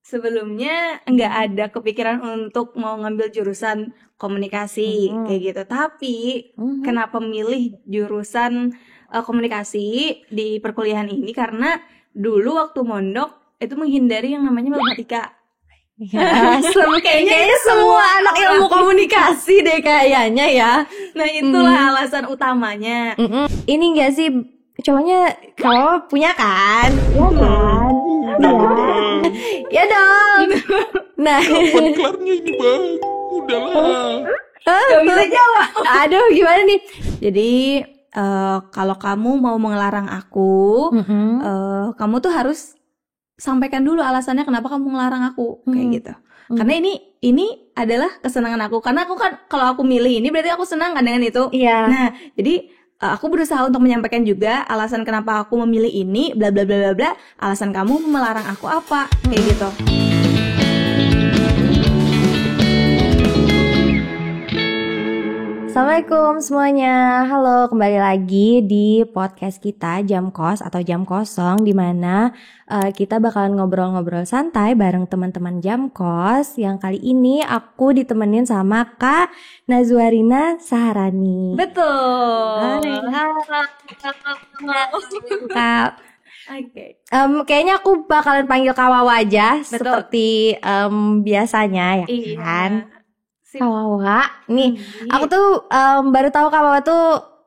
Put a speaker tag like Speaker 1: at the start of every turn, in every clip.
Speaker 1: sebelumnya nggak ada kepikiran untuk mau ngambil jurusan komunikasi kayak gitu. Tapi kenapa milih jurusan komunikasi di perkuliahan ini? Karena dulu waktu mondok itu menghindari yang namanya matematika.
Speaker 2: Ya, kayaknya semua anak ilmu komunikasi deh kayaknya ya.
Speaker 1: Nah itulah alasan utamanya.
Speaker 2: Ini enggak sih cowoknya kalau punya kan? Ya kan? Ya dong. Nah,
Speaker 3: Kapan kelarnya ini bang? Udahlah.
Speaker 1: Gak bisa jawab.
Speaker 2: Aduh, gimana nih?
Speaker 1: Jadi kalau kamu mau ngelarang aku, kamu tuh harus sampaikan dulu alasannya kenapa kamu ngelarang aku kayak gitu. Karena ini adalah kesenangan aku. Karena aku kan kalau aku milih ini berarti aku senang kan dengan itu.
Speaker 2: Iya.
Speaker 1: Nah, jadi aku berusaha untuk menyampaikan juga alasan kenapa aku memilih ini, bla bla bla bla bla. Alasan kamu melarang aku apa kayak gitu.
Speaker 2: Assalamualaikum semuanya. Halo, kembali lagi di podcast kita Jam Kos atau Jam Kosong, di mana kita bakalan ngobrol-ngobrol santai bareng teman-teman Jam Kos. Yang kali ini aku ditemenin sama Kak Nazwarina Saharani.
Speaker 1: Betul.
Speaker 2: Kak,
Speaker 1: Oke.
Speaker 2: kayaknya aku bakalan panggil Kak Wawa aja.
Speaker 1: Betul.
Speaker 2: Seperti biasanya ya
Speaker 1: Iya.
Speaker 2: kan.
Speaker 1: Sip.
Speaker 2: Kak Wawa, nih
Speaker 1: Iya.
Speaker 2: aku tuh baru tahu Kak Wawa tuh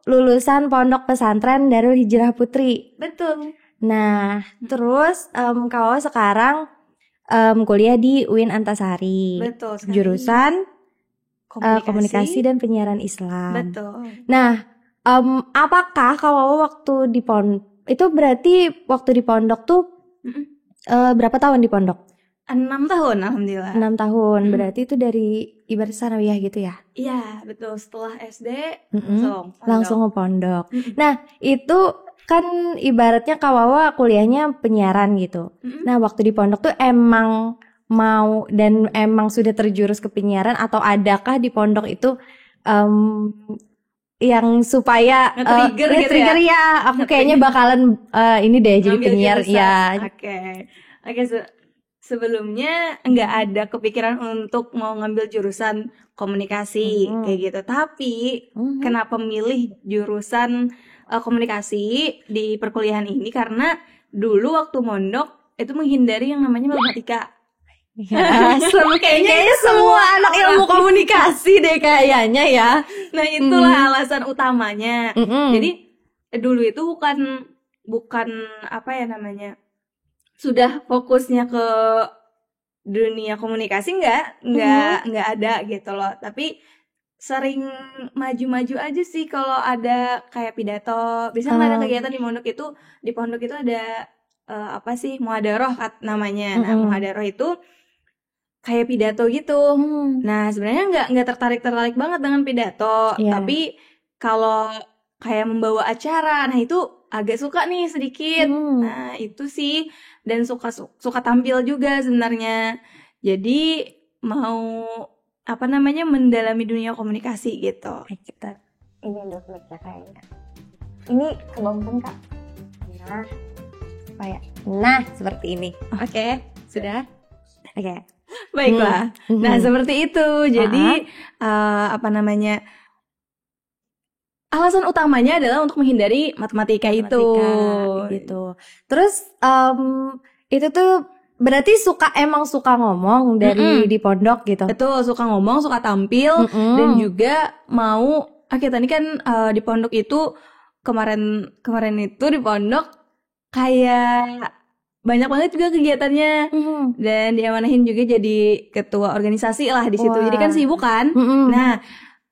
Speaker 2: lulusan Pondok Pesantren Darul Hijrah Putri.
Speaker 1: Betul.
Speaker 2: Nah, terus Kak Wawa sekarang kuliah di UIN Antasari.
Speaker 1: Betul sekali.
Speaker 2: Jurusan Komunikasi dan Penyiaran Islam.
Speaker 1: Betul.
Speaker 2: Nah, apakah Kak Wawa waktu di pondok itu berarti waktu di pondok tuh berapa tahun di pondok?
Speaker 1: 6 tahun alhamdulillah.
Speaker 2: 6 tahun. Berarti itu dari ibarat sanawiyah gitu ya?
Speaker 1: Iya, betul. Setelah SD
Speaker 2: langsung ke pondok. Nah, itu kan ibaratnya Kak Wawa kuliahnya penyiaran gitu. Nah, waktu di pondok tuh emang mau dan emang sudah terjurus ke penyiaran, atau adakah di pondok itu yang supaya
Speaker 1: nge-trigger gitu
Speaker 2: ya, aku kayaknya bakalan ini deh jadi
Speaker 1: Ngambil
Speaker 2: penyiar
Speaker 1: jurusan.
Speaker 2: ya.
Speaker 1: Oke, sebelumnya nggak ada kepikiran untuk mau ngambil jurusan komunikasi kayak gitu. Tapi kenapa milih jurusan komunikasi di perkuliahan ini? Karena dulu waktu mondok itu menghindari yang namanya matematika.
Speaker 2: Ya, kayaknya semua anak ilmu komunikasi deh kayaknya ya.
Speaker 1: Nah itulah alasan utamanya. Jadi dulu itu bukan apa ya namanya, sudah fokusnya ke dunia komunikasi nggak ada gitu loh. Tapi sering maju-maju aja sih kalau ada kayak pidato. Biasanya ada kegiatan di pondok itu ada apa sih, muhadharoh namanya. Nah muhadharoh itu kayak pidato gitu. Nah sebenarnya nggak tertarik banget dengan pidato. Tapi kalau kayak membawa acara, nah itu agak suka nih sedikit. Nah itu sih, dan suka tampil juga sebenarnya. Jadi mau apa namanya, mendalami dunia komunikasi gitu.
Speaker 2: Kita ini dulu ya kayaknya. Ini kelompok Kak. Nah, supaya seperti ini. Oke, sudah. Oke.
Speaker 1: Baiklah. Nah seperti itu. Jadi apa namanya, alasan utamanya adalah untuk menghindari matematika itu
Speaker 2: gitu. Terus itu tuh berarti emang suka ngomong dari di pondok gitu.
Speaker 1: Betul, suka ngomong, suka tampil, dan juga mau tadi kan di pondok itu kemarin itu di pondok kayak banyak banget juga kegiatannya, dan diamanahin juga jadi ketua organisasi lah di situ. Jadi kan sibuk kan. Nah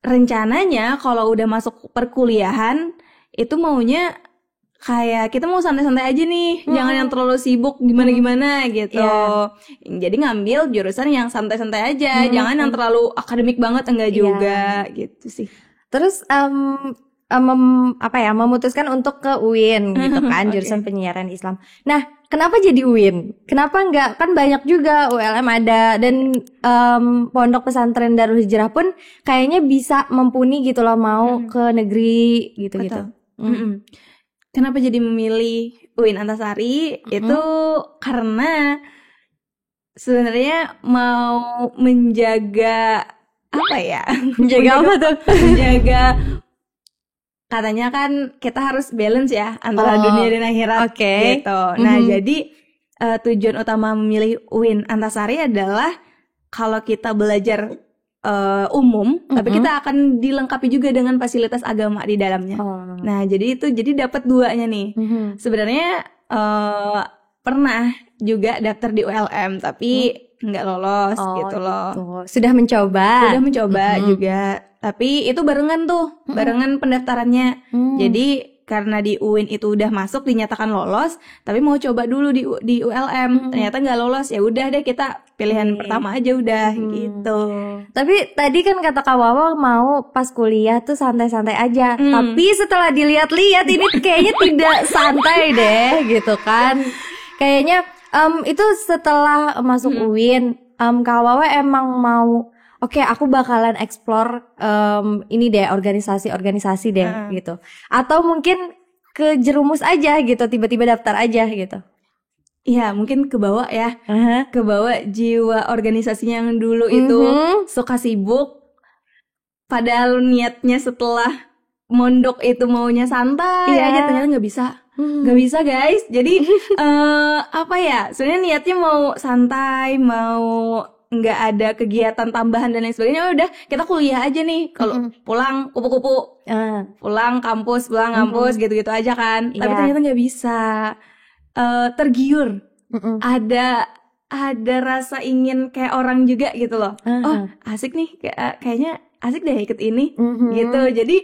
Speaker 1: rencananya kalau udah masuk perkuliahan itu maunya kayak kita mau santai-santai aja nih, jangan yang terlalu sibuk gimana-gimana gitu. Jadi ngambil jurusan yang santai-santai aja, jangan yang terlalu akademik banget, enggak juga gitu sih.
Speaker 2: Terus memutuskan untuk ke UIN gitu kan, jurusan penyiaran Islam. Nah, kenapa jadi UIN? Kenapa enggak, kan banyak juga ULM ada, dan Pondok Pesantren Darul Hijrah pun kayaknya bisa mumpuni gitu loh, mau ke negeri gitu-gitu.
Speaker 1: Kenapa jadi memilih UIN Antasari? Itu karena sebenarnya mau menjaga apa ya?
Speaker 2: Menjaga apa tuh?
Speaker 1: Menjaga, katanya kan kita harus balance ya antara dunia dan akhirat gitu. Nah, jadi tujuan utama memilih UIN Antasari adalah kalau kita belajar umum, tapi kita akan dilengkapi juga dengan fasilitas agama di dalamnya. Nah, jadi dapat duanya nih. Sebenarnya pernah juga daftar di ULM, tapi nggak lolos gitu loh.
Speaker 2: Sudah mencoba
Speaker 1: juga, tapi itu barengan pendaftarannya. Jadi karena di UIN itu udah masuk dinyatakan lolos, tapi mau coba dulu di ULM, ternyata nggak lolos, ya udah deh kita pilihan pertama aja udah gitu.
Speaker 2: Tapi tadi kan kata Kak Wawa mau pas kuliah tuh santai-santai aja, tapi setelah dilihat-lihat ini kayaknya tidak santai deh gitu kan. Kayaknya itu setelah masuk UIN, Kak Wawa emang mau oke, aku bakalan explore ini deh, organisasi deh gitu. Atau mungkin ke jerumus aja gitu, tiba-tiba daftar aja gitu.
Speaker 1: Iya, mungkin kebawa ya. Kebawa jiwa organisasinya yang dulu itu suka sibuk. Padahal niatnya setelah mondok itu maunya santai aja, ternyata nggak bisa. Nggak bisa guys. Jadi apa ya? Sebenarnya niatnya mau santai, mau nggak ada kegiatan tambahan dan lain sebagainya. Udah kita kuliah aja nih. Kalau pulang kupu-kupu, pulang kampus gitu-gitu aja kan. Tapi ternyata nggak bisa. Tergiur, ada rasa ingin kayak orang juga gitu loh. Oh asik nih, kayaknya asik deh ikut ini gitu. Jadi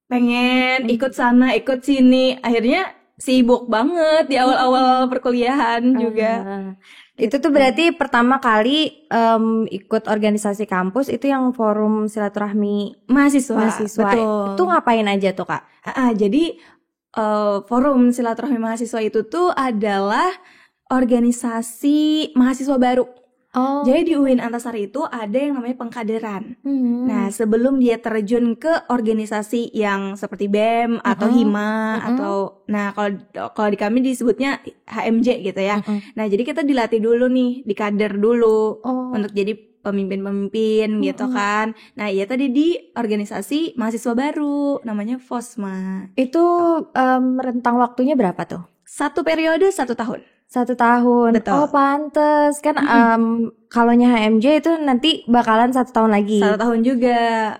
Speaker 1: pengen ikut sana ikut sini, akhirnya sibuk banget di awal-awal perkuliahan juga.
Speaker 2: Itu tuh berarti pertama kali ikut organisasi kampus itu yang forum silaturahmi mahasiswa.
Speaker 1: Betul.
Speaker 2: Itu ngapain aja tuh Kak?
Speaker 1: Jadi forum silaturahmi mahasiswa itu tuh adalah organisasi mahasiswa baru. Jadi di UIN Antasari itu ada yang namanya pengkaderan. Nah, sebelum dia terjun ke organisasi yang seperti BEM atau HIMA atau kalau di kami disebutnya HMJ gitu ya. Nah, jadi kita dilatih dulu nih, dikader dulu untuk jadi pemimpin-pemimpin gitu kan. Nah, iya tadi di organisasi mahasiswa baru namanya FOSMA.
Speaker 2: Itu rentang waktunya berapa tuh?
Speaker 1: 1 periode 1 tahun.
Speaker 2: 1 tahun.
Speaker 1: Betul.
Speaker 2: Oh pantes kan kalaunya HMJ itu nanti bakalan 1 tahun lagi.
Speaker 1: 1 tahun juga.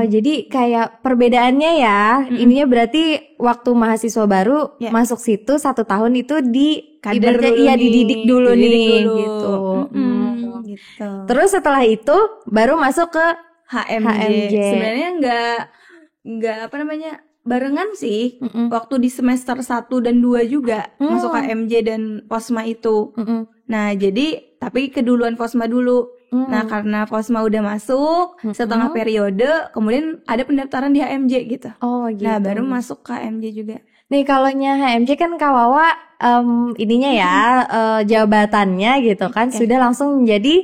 Speaker 2: Jadi kayak perbedaannya ya. Ininya berarti waktu mahasiswa baru masuk situ 1 tahun itu dididik dulu nih gitu.
Speaker 1: Gitu.
Speaker 2: Terus setelah itu baru masuk ke
Speaker 1: HMJ. Sebenarnya enggak apa namanya? Barengan sih. Waktu di semester 1 dan 2 juga masuk HMJ dan FOSMA itu. Nah, jadi tapi keduluan FOSMA dulu. Nah, karena FOSMA udah masuk setengah periode, kemudian ada pendaftaran di HMJ gitu.
Speaker 2: Gitu.
Speaker 1: Nah, baru masuk ke HMJ juga.
Speaker 2: Nih kalaunya HMJ kan Kak Wawa ininya ya jabatannya gitu kan sudah langsung menjadi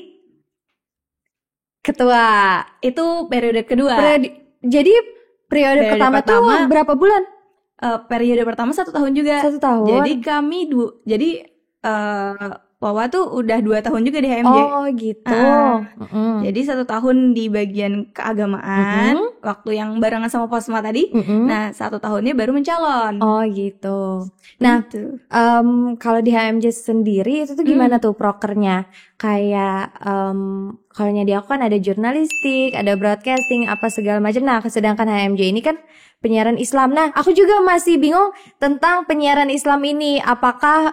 Speaker 2: ketua.
Speaker 1: Itu periode kedua.
Speaker 2: Jadi periode pertama tuh berapa bulan?
Speaker 1: Periode pertama 1 tahun juga.
Speaker 2: 1 tahun.
Speaker 1: Jadi kami Wawa tuh udah 2 tahun juga di HMJ.
Speaker 2: Gitu.
Speaker 1: Jadi 1 tahun di bagian keagamaan, waktu yang barengan sama FOSMA tadi. Nah, 1 tahunnya baru mencalon.
Speaker 2: Gitu. Nah, kalau di HMJ sendiri itu tuh gimana tuh prokernya? Kayak kalau di aku kan ada jurnalistik, ada broadcasting, apa segala macam. Nah, sedangkan HMJ ini kan penyiaran Islam. Nah, aku juga masih bingung tentang penyiaran Islam ini. Apakah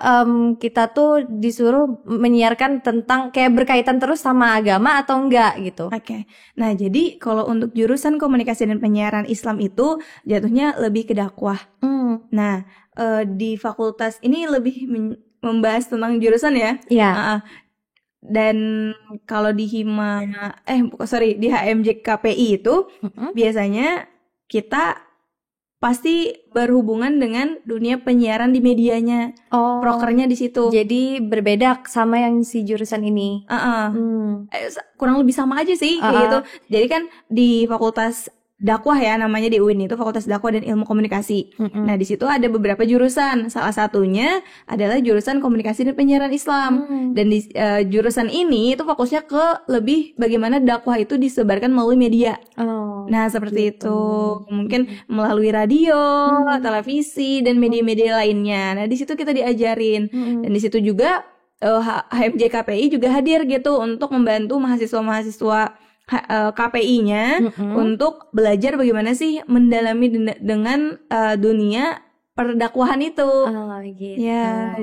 Speaker 2: kita tuh disuruh menyiarkan tentang kayak berkaitan terus sama agama atau enggak gitu?
Speaker 1: Oke. Nah, jadi kalau untuk jurusan komunikasi dan penyiaran Islam itu jatuhnya lebih ke dakwah. Nah, di fakultas ini lebih membahas tentang jurusan ya.
Speaker 2: Iya.
Speaker 1: Dan kalau di di HMJ KPI itu biasanya kita pasti berhubungan dengan dunia penyiaran di medianya. Prokernya di situ.
Speaker 2: Jadi berbeda sama yang si jurusan ini.
Speaker 1: Kurang lebih sama aja sih kayak gitu. Jadi kan di fakultas dakwah ya namanya di UIN itu Fakultas Dakwah dan Ilmu Komunikasi. Nah di situ ada beberapa jurusan. Salah satunya adalah jurusan Komunikasi dan Penyiaran Islam. Dan di jurusan ini itu fokusnya ke lebih bagaimana dakwah itu disebarkan melalui media. Nah seperti itu, mungkin melalui radio, televisi dan media-media lainnya. Nah di situ kita diajarin. Dan di situ juga HMJ KPI juga hadir gitu untuk membantu mahasiswa-mahasiswa KPI-nya untuk belajar bagaimana sih mendalami dengan dunia perdakwahan itu.
Speaker 2: Gitu.
Speaker 1: Ya,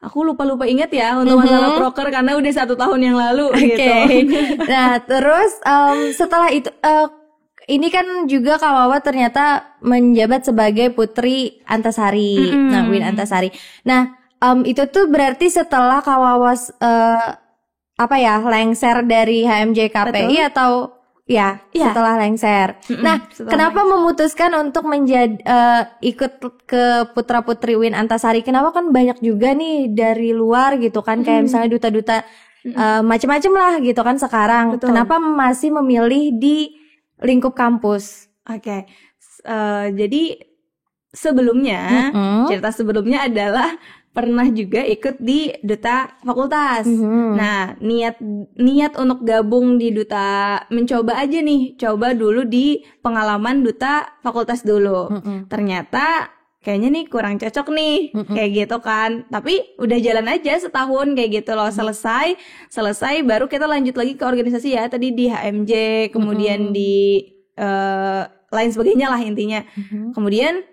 Speaker 1: aku lupa ingat ya untuk masalah proker karena udah 1 tahun yang lalu gitu.
Speaker 2: Nah, terus setelah itu ini kan juga Kak Wawa ternyata menjabat sebagai Putri Antasari. Nah, UIN Antasari. Nah, itu tuh berarti setelah Kak Wawa lengser dari HMJ KPI. Betul. Atau setelah lengser. Nah, kenapa memutuskan untuk ikut ke putra-putri UIN Antasari? Kenapa kan banyak juga nih dari luar gitu kan, kayak misalnya duta-duta macam-macam lah gitu kan sekarang. Betul. Kenapa masih memilih di lingkup kampus?
Speaker 1: Jadi sebelumnya cerita sebelumnya adalah pernah juga ikut di duta fakultas. Nah, niat untuk gabung di duta, mencoba aja nih, coba dulu di pengalaman duta fakultas dulu. Ternyata kayaknya nih kurang cocok nih, kayak gitu kan. Tapi udah jalan aja setahun kayak gitu loh. Selesai baru kita lanjut lagi ke organisasi ya. Tadi di HMJ, kemudian di lain sebagainya lah intinya. Kemudian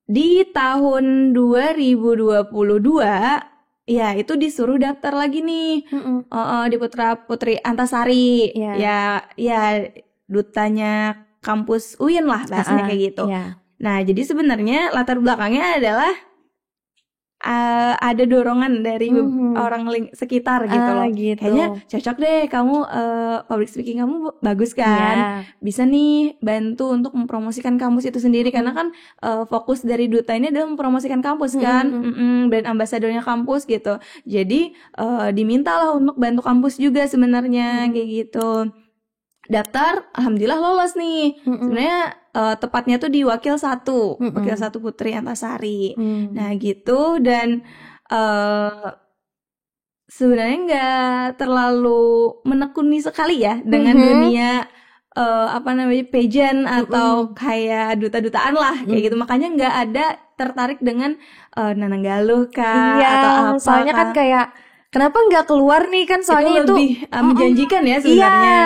Speaker 1: di tahun 2022 ya itu disuruh daftar lagi nih di Putra Putri Antasari. Ya dutanya kampus UIN lah bahasanya kayak gitu. Nah, jadi sebenarnya latar belakangnya adalah ada dorongan dari orang sekitar gitu loh. Kayaknya cocok deh kamu, public speaking kamu bagus kan. Bisa nih bantu untuk mempromosikan kampus itu sendiri. Karena kan fokus dari duta ini adalah mempromosikan kampus kan. Dan ambasadornya kampus gitu. Jadi dimintalah untuk bantu kampus juga sebenarnya kayak gitu. Daftar, alhamdulillah lolos nih. Sebenarnya tepatnya tuh di Wakil 1 Putri Antasari. Nah gitu, dan sebenarnya nggak terlalu menekuni sekali ya dengan dunia pageant atau kayak duta-dutaan lah kayak gitu. Makanya nggak ada tertarik dengan Nananggaluh kah atau apa.
Speaker 2: Soalnya kan kayak kenapa nggak keluar nih kan, soalnya itu
Speaker 1: lebih menjanjikan ya sebenarnya.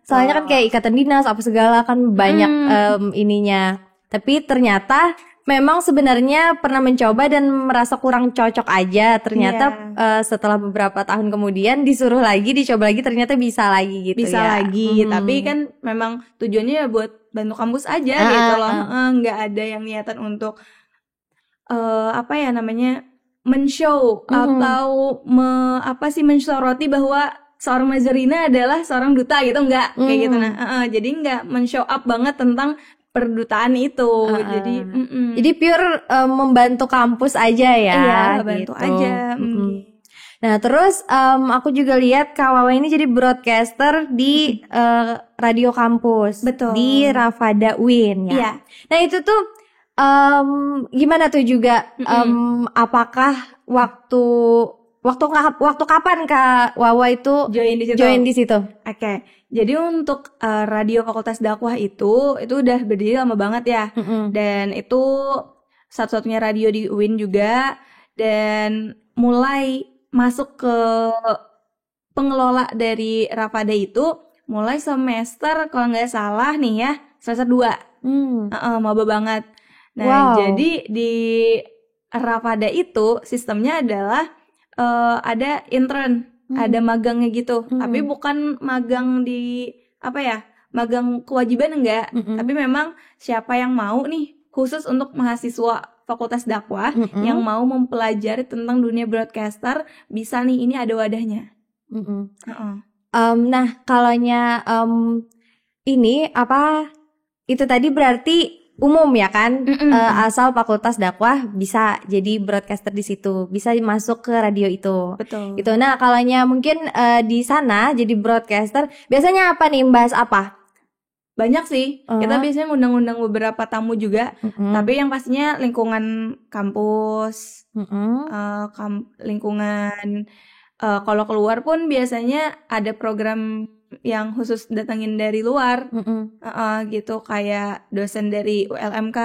Speaker 2: Soalnya kan kayak ikatan dinas apa segala kan banyak ininya. Tapi ternyata memang sebenarnya pernah mencoba dan merasa kurang cocok aja. Ternyata setelah beberapa tahun kemudian disuruh lagi, dicoba lagi, ternyata bisa lagi gitu.
Speaker 1: Bisa lagi, tapi kan memang tujuannya ya buat bantu kampus aja gitu loh. Nggak ada yang niatan untuk men-show atau mensoroti bahwa seorang Mazerina adalah seorang duta gitu, enggak kayak gitu. Nah, jadi enggak men-show up banget tentang perdutaan itu.
Speaker 2: Jadi pure membantu kampus aja ya.
Speaker 1: Iya, bantu
Speaker 2: gitu
Speaker 1: aja.
Speaker 2: Nah, terus aku juga lihat Kak Wawa ini jadi broadcaster di radio kampus.
Speaker 1: Betul.
Speaker 2: Di Rafada UIN ya.
Speaker 1: Iya.
Speaker 2: Nah, itu tuh gimana tuh juga apakah waktu kapan Kak Wawa itu join di situ?
Speaker 1: Oke. Jadi untuk radio Fakultas Dakwah itu udah berdiri lama banget ya. Dan itu satu-satunya radio di UIN juga, dan mulai masuk ke pengelola dari Rafada itu mulai semester kalau nggak salah nih ya, semester 2. Maba banget. Nah, jadi di Rafada itu sistemnya adalah ada intern, ada magangnya gitu. Tapi bukan magang di magang kewajiban enggak. Tapi memang siapa yang mau nih, khusus untuk mahasiswa Fakultas Dakwah yang mau mempelajari tentang dunia broadcaster, bisa nih, ini ada wadahnya.
Speaker 2: Nah, kalaunya ini itu tadi berarti umum ya kan, asal Fakultas Dakwah bisa jadi broadcaster di situ, bisa masuk ke radio itu.
Speaker 1: Betul.
Speaker 2: Gitu. Nah, kalaunya mungkin di sana jadi broadcaster, biasanya apa nih, bahas apa?
Speaker 1: banyak sih. Kita biasanya ngundang-undang beberapa tamu juga, tapi yang pastinya lingkungan kampus, lingkungan. Kalau keluar pun biasanya ada program yang khusus datangin dari luar, gitu, kayak dosen dari ULMK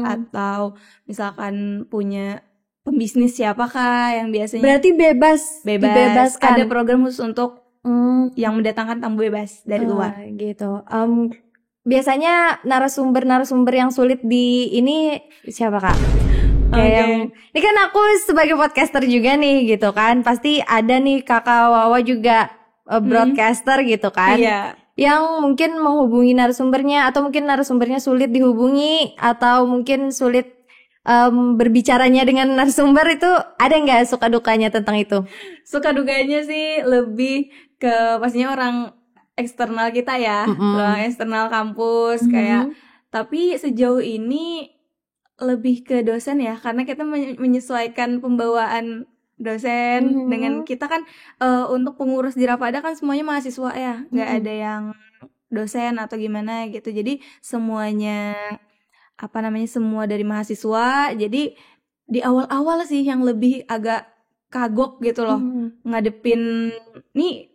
Speaker 1: atau misalkan punya pembisnis siapakah yang biasanya.
Speaker 2: Berarti bebas. Dibebaskan.
Speaker 1: Ada program khusus untuk yang mendatangkan tamu bebas dari luar.
Speaker 2: Gitu. Biasanya narasumber yang sulit di ini siapa Kak? Kayak ini kan aku sebagai podcaster juga nih gitu kan, pasti ada nih Kakak Wawa juga broadcaster gitu kan, yang mungkin menghubungi narasumbernya atau mungkin narasumbernya sulit dihubungi atau mungkin sulit berbicaranya dengan narasumber, itu ada nggak suka dukanya tentang itu?
Speaker 1: Suka dukanya sih lebih ke pastinya orang eksternal kita ya, orang eksternal kampus kayak. Tapi sejauh ini lebih ke dosen ya, karena kita menyesuaikan pembawaan dosen dengan kita kan. Untuk pengurus di Rapada kan semuanya mahasiswa ya, nggak ada yang dosen atau gimana gitu. Jadi semuanya semua dari mahasiswa. Jadi di awal-awal sih yang lebih agak kagok gitu loh, ngadepin nih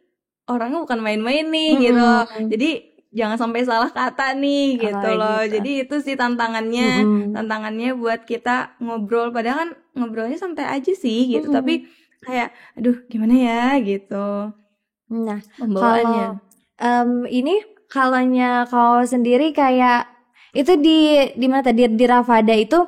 Speaker 1: orangnya bukan main-main nih gitu. Jadi jangan sampai salah kata nih gitu loh. Jadi itu sih tantangannya buat kita ngobrol. Padahal kan ngobrolnya santai aja sih gitu, tapi kayak aduh gimana ya gitu.
Speaker 2: Nah,
Speaker 1: pembawaannya.
Speaker 2: Kalau kau sendiri kayak itu di mana tadi di Rapada itu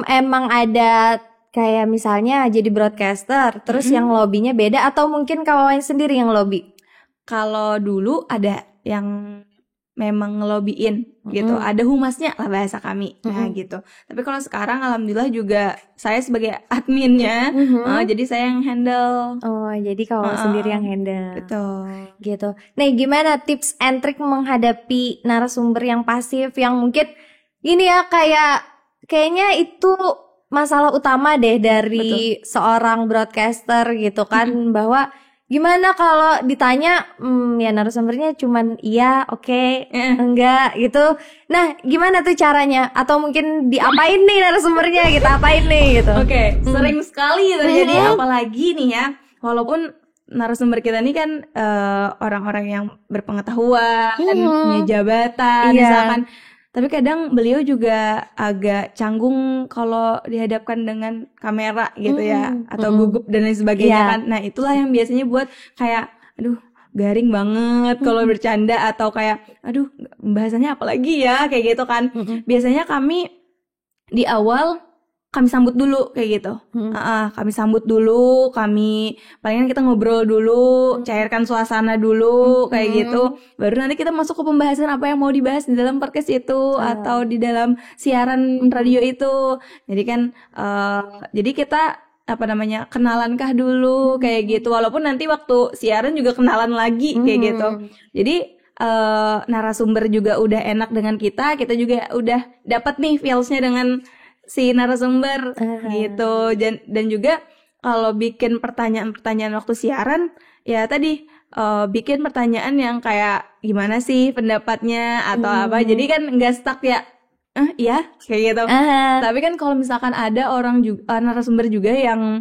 Speaker 2: emang ada kayak misalnya jadi broadcaster, terus yang lobbynya beda atau mungkin kawan sendiri yang lobby?
Speaker 1: Kalau dulu ada yang memang ngelobiin gitu, ada humasnya lah bahasa kami, nah gitu. Tapi kalau sekarang alhamdulillah juga saya sebagai adminnya, jadi saya yang handle.
Speaker 2: Oh, jadi kalau sendiri yang handle.
Speaker 1: Betul.
Speaker 2: Gitu. Nah, gimana tips and trick menghadapi narasumber yang pasif yang mungkin ini ya kayaknya itu masalah utama deh dari seorang broadcaster gitu kan, bahwa gimana kalau ditanya ya narasumbernya cuman iya, oke, enggak gitu. Nah, gimana tuh caranya? Atau mungkin diapain nih narasumbernya gitu, apain nih gitu.
Speaker 1: Oke, sering sekali terjadi, apalagi nih ya, walaupun narasumber kita nih kan orang-orang yang berpengetahuan, punya jabatan misalkan. Tapi kadang beliau juga agak canggung kalau dihadapkan dengan kamera gitu ya, atau gugup dan lain sebagainya kan. Nah, itulah yang biasanya buat kayak aduh garing banget kalau bercanda, atau kayak aduh bahasanya apa lagi ya kayak gitu kan. Biasanya kami di awal kami sambut dulu kayak gitu. Kami sambut dulu, palingan kita ngobrol dulu, cairkan suasana dulu kayak gitu. Baru nanti kita masuk ke pembahasan apa yang mau dibahas di dalam podcast itu atau di dalam siaran radio itu. Jadi kan jadi kita kenalankah dulu kayak gitu. Walaupun nanti waktu siaran juga kenalan lagi kayak gitu. Jadi narasumber juga udah enak dengan kita juga udah dapat nih feelsnya dengan si narasumber gitu. Dan juga kalau bikin pertanyaan waktu siaran ya tadi bikin pertanyaan yang kayak gimana sih pendapatnya atau apa, jadi kan nggak stuck ya iya kayak gitu. Tapi kan kalau misalkan ada orang juga narasumber juga yang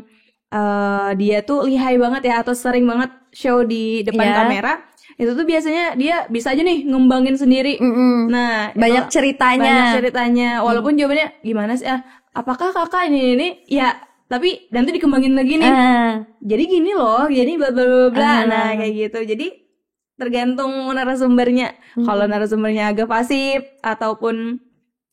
Speaker 1: dia tuh lihai banget ya atau sering banget show di depan kamera, itu tuh biasanya dia bisa aja nih ngembangin sendiri. Nah,
Speaker 2: banyak ceritanya.
Speaker 1: Walaupun jawabannya gimana sih? Apakah kakak ini? Ya, tapi nanti dikembangin lagi nih. Jadi gini loh, jadi bla bla bla. Nah, kayak gitu. Jadi tergantung narasumbernya. Kalau narasumbernya agak pasif ataupun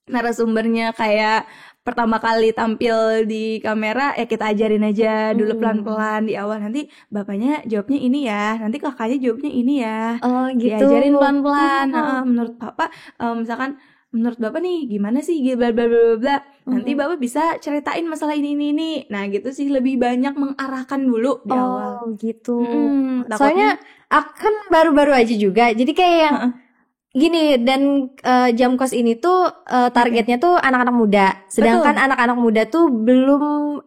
Speaker 1: narasumbernya kayak pertama kali tampil di kamera, ya kita ajarin aja dulu pelan-pelan di awal. Nanti bapaknya jawabnya ini ya, nanti kakaknya jawabnya ini ya.
Speaker 2: Gitu.
Speaker 1: Diajarin pelan-pelan. Menurut bapak, misalkan menurut bapak nih gimana sih bla bla bla bla. Nanti bapak bisa ceritain masalah ini. Nah gitu sih, lebih banyak mengarahkan dulu di awal.
Speaker 2: Oh gitu. Soalnya akan baru-baru aja juga. Jadi kayak yang gini, dan jam kos ini tuh targetnya tuh anak-anak muda. Sedangkan anak-anak muda tuh belum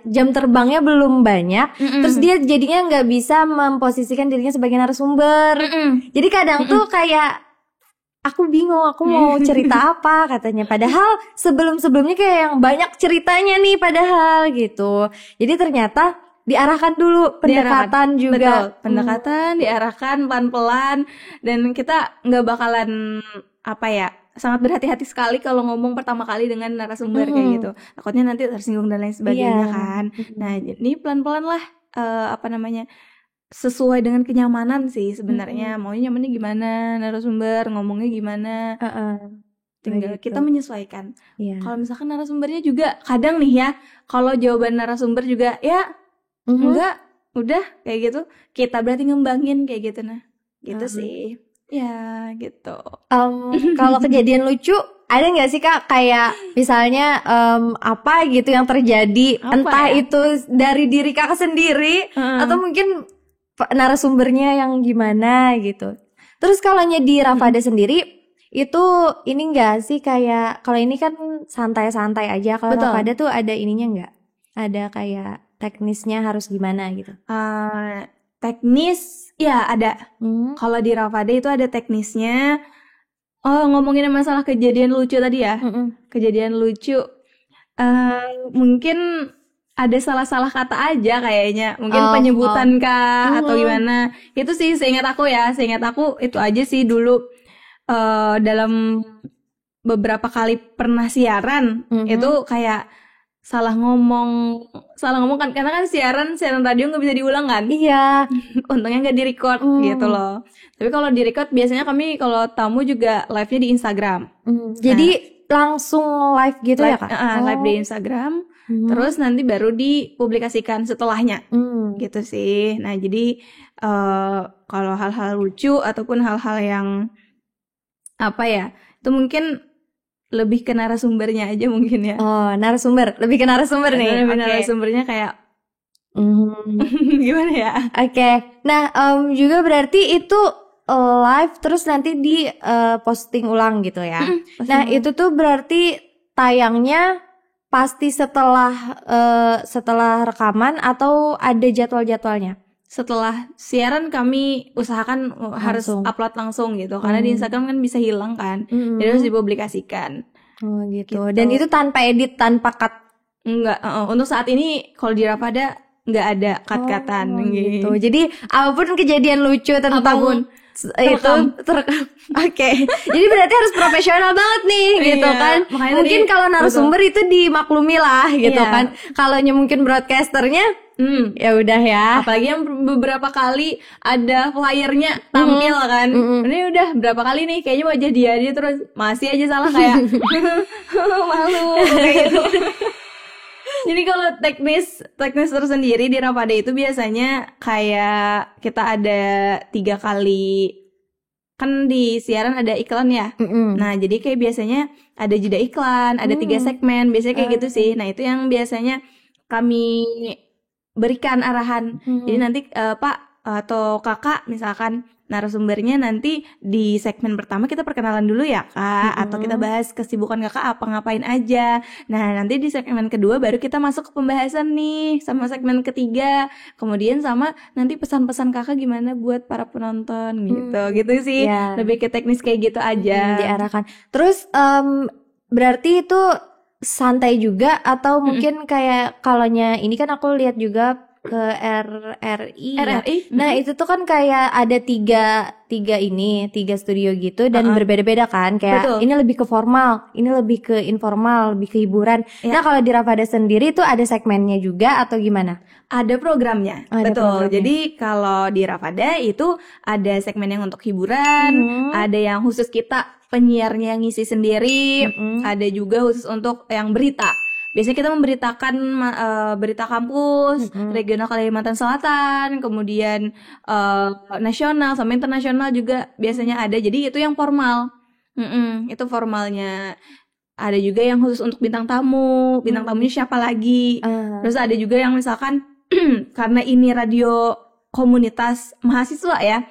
Speaker 2: jam terbangnya belum banyak. Terus dia jadinya nggak bisa memposisikan dirinya sebagai narasumber. Jadi kadang tuh kayak aku bingung aku mau cerita apa katanya. Padahal sebelum-sebelumnya kayak yang banyak ceritanya nih padahal gitu. Jadi ternyata diarahkan dulu pendekatan juga.
Speaker 1: Betul, pendekatan diarahkan pelan-pelan dan kita nggak bakalan sangat berhati-hati sekali kalau ngomong pertama kali dengan narasumber kayak gitu. Takutnya nanti tersinggung dan lain sebagainya kan. Nah, jadi pelan-pelan lah sesuai dengan kenyamanan sih sebenarnya. Maunya nyamannya gimana, narasumber ngomongnya gimana. Tinggal kita menyesuaikan. Kalau misalkan narasumbernya juga kadang nih ya, kalau jawaban narasumber juga ya enggak, udah kayak gitu, kita berarti ngembangin kayak gitu. Nah, gitu sih. Ya, gitu.
Speaker 2: Kalau kejadian lucu ada nggak sih Kak, kayak misalnya apa gitu yang terjadi, entah itu dari diri Kakak sendiri atau mungkin narasumbernya yang gimana gitu. Terus kalau di Rafada sendiri itu ini enggak sih, kayak kalau ini kan santai-santai aja, kalau Rafada tuh ada ininya enggak? Ada kayak teknisnya harus gimana gitu?
Speaker 1: Teknis ya ada. Kalau di Rafada itu ada teknisnya. Ngomongin masalah kejadian lucu tadi ya. Kejadian lucu mungkin ada salah-salah kata aja kayaknya. Mungkin penyebutan kah atau gimana. Itu sih seingat aku itu aja sih dulu. Dalam beberapa kali pernah siaran itu kayak salah ngomong kan, karena kan siaran radio nggak bisa diulang kan.
Speaker 2: Iya.
Speaker 1: Untungnya nggak di-record gitu loh. Tapi kalau di-record biasanya kami kalau tamu juga live-nya di Instagram.
Speaker 2: Jadi langsung live gitu ya Kak?
Speaker 1: Live di Instagram. Terus nanti baru dipublikasikan setelahnya. Gitu sih. Nah, jadi kalau hal-hal lucu ataupun hal-hal yang itu mungkin lebih ke narasumbernya aja mungkin ya.
Speaker 2: Lebih ke narasumber nih.
Speaker 1: Narasumbernya kayak gimana ya?
Speaker 2: Oke. Nah, juga berarti itu live terus nanti di posting ulang gitu ya. Nah, itu tuh berarti tayangnya pasti setelah rekaman atau ada jadwal-jadwalnya?
Speaker 1: Setelah siaran kami usahakan harus upload langsung gitu, karena di Instagram kan bisa hilang kan. Jadi harus dipublikasikan.
Speaker 2: Gitu. Dan itu tanpa edit, tanpa cut?
Speaker 1: Enggak, untuk saat ini kalau di Rafada nggak ada cut-cutan gitu.
Speaker 2: Jadi apapun kejadian lucu tentang itu terekam. Oke. Jadi berarti harus profesional banget nih gitu kan. Mungkin kalau narasumber itu dimaklumi lah gitu kan. Kalau mungkin broadcasternya ya udah ya.
Speaker 1: Apalagi yang beberapa kali ada flyernya tampil kan. Ini udah berapa kali nih kayaknya wajah dia terus masih aja salah kayak malu kayak gitu. Jadi kalau teknis tersendiri di Rafada itu biasanya kayak kita ada 3 kali, kan di siaran ada iklan ya. Nah, jadi kayak biasanya ada jeda iklan, ada 3 segmen, biasanya kayak gitu sih. Nah, itu yang biasanya kami berikan arahan. Jadi nanti Pak atau Kakak misalkan narasumbernya nanti di segmen pertama kita perkenalan dulu ya Kak, atau kita bahas kesibukan Kakak apa ngapain aja. Nah, nanti di segmen kedua baru kita masuk ke pembahasan nih sama segmen ketiga. Kemudian sama nanti pesan-pesan Kakak gimana buat para penonton gitu sih. Lebih ke teknis kayak gitu aja.
Speaker 2: Diarahkan. Terus berarti itu santai juga atau mungkin kayak kalaunya ini kan aku lihat juga ke RRI. Nah, itu tuh kan kayak ada tiga studio gitu dan berbeda-beda kan. Kayak ini lebih ke formal, ini lebih ke informal, lebih ke hiburan. Nah, kalau di Rafada sendiri tuh ada segmennya juga atau gimana?
Speaker 1: Ada programnya. Betul. Jadi kalau di Rafada itu ada segmen yang untuk hiburan, ada yang khusus kita penyiarnya yang ngisi sendiri, ada juga khusus untuk yang berita. Biasanya kita memberitakan berita kampus, regional Kalimantan Selatan, kemudian nasional sama internasional juga biasanya ada. Jadi itu yang formal. Itu formalnya. Ada juga yang khusus untuk bintang tamu. Bintang tamunya siapa lagi. Terus ada juga yang misalkan karena ini radio komunitas mahasiswa ya.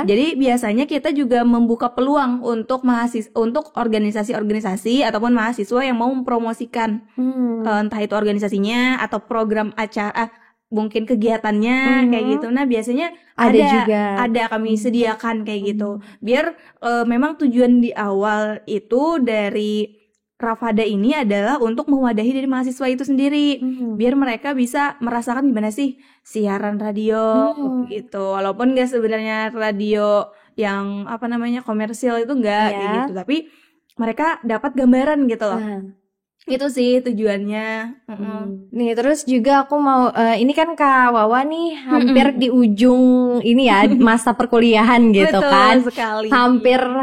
Speaker 1: Jadi biasanya kita juga membuka peluang untuk untuk organisasi-organisasi ataupun mahasiswa yang mau mempromosikan entah itu organisasinya atau program acara mungkin kegiatannya kayak gitu. Nah biasanya ada kami sediakan kayak gitu. Biar memang tujuan di awal itu dari Rafada ini adalah untuk mewadahi dari mahasiswa itu sendiri, biar mereka bisa merasakan gimana sih siaran radio gitu. Walaupun nggak sebenarnya radio yang komersial itu nggak kayak gitu, tapi mereka dapat gambaran gitu loh. Itu sih tujuannya.
Speaker 2: Nih terus juga aku mau ini kan Kak Wawa nih hampir di ujung ini ya masa perkuliahan gitu. Betul kan
Speaker 1: sekali.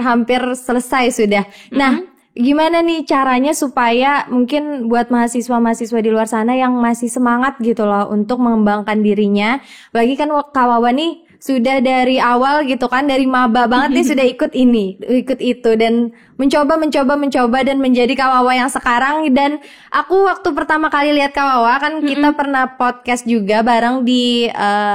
Speaker 2: Hampir selesai sudah. Nah gimana nih caranya supaya mungkin buat mahasiswa-mahasiswa di luar sana yang masih semangat gitu loh untuk mengembangkan dirinya. Bagi kan Kak Wawa nih sudah dari awal gitu kan, dari maba banget nih sudah ikut itu dan mencoba dan menjadi Kak Wawa yang sekarang. Dan aku waktu pertama kali lihat Kak Wawa kan kita pernah podcast juga bareng di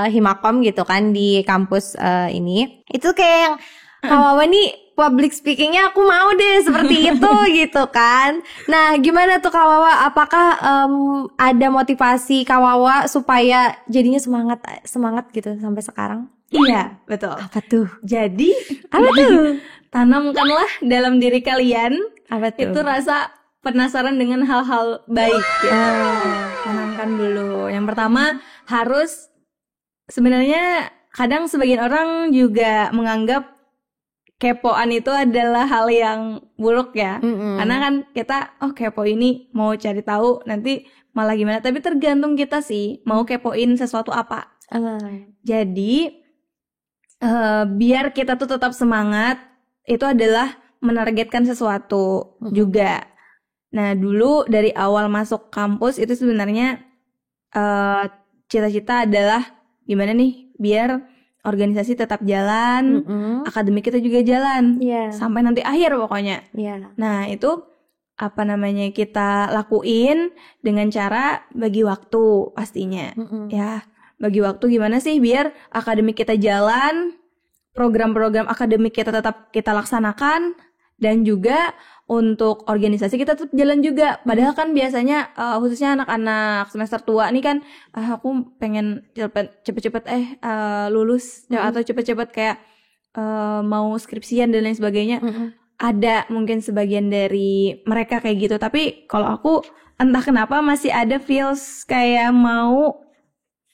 Speaker 2: Himakom gitu kan, di kampus ini. Itu kayak yang Kak Wawa nih public speakingnya aku mau deh seperti itu gitu kan. Nah gimana tuh Kak Wawa, apakah ada motivasi Kak Wawa supaya jadinya semangat gitu sampai sekarang?
Speaker 1: Iya betul.
Speaker 2: Apa tuh?
Speaker 1: Jadi apa tuh? Tanamkanlah dalam diri kalian itu rasa penasaran dengan hal-hal baik gitu. Tanamkan dulu. Yang pertama harus, sebenarnya kadang sebagian orang juga menganggap kepoan itu adalah hal yang buruk ya. Karena kan kita kepo ini mau cari tahu nanti malah gimana. Tapi tergantung kita sih mau kepoin sesuatu apa. Jadi biar kita tuh tetap semangat, itu adalah menargetkan sesuatu juga. Nah dulu dari awal masuk kampus itu sebenarnya cita-cita adalah gimana nih biar organisasi tetap jalan, akademik kita juga jalan, sampai nanti akhir pokoknya. Nah itu kita lakuin dengan cara bagi waktu pastinya. Ya bagi waktu gimana sih biar akademik kita jalan, program-program akademik kita tetap kita laksanakan, dan juga untuk organisasi kita tetap jalan juga. Padahal kan biasanya khususnya anak-anak semester tua nih kan aku pengen cepet-cepet lulus atau cepet-cepet kayak mau skripsian dan lain sebagainya. Ada mungkin sebagian dari mereka kayak gitu, tapi kalau aku entah kenapa masih ada feels kayak mau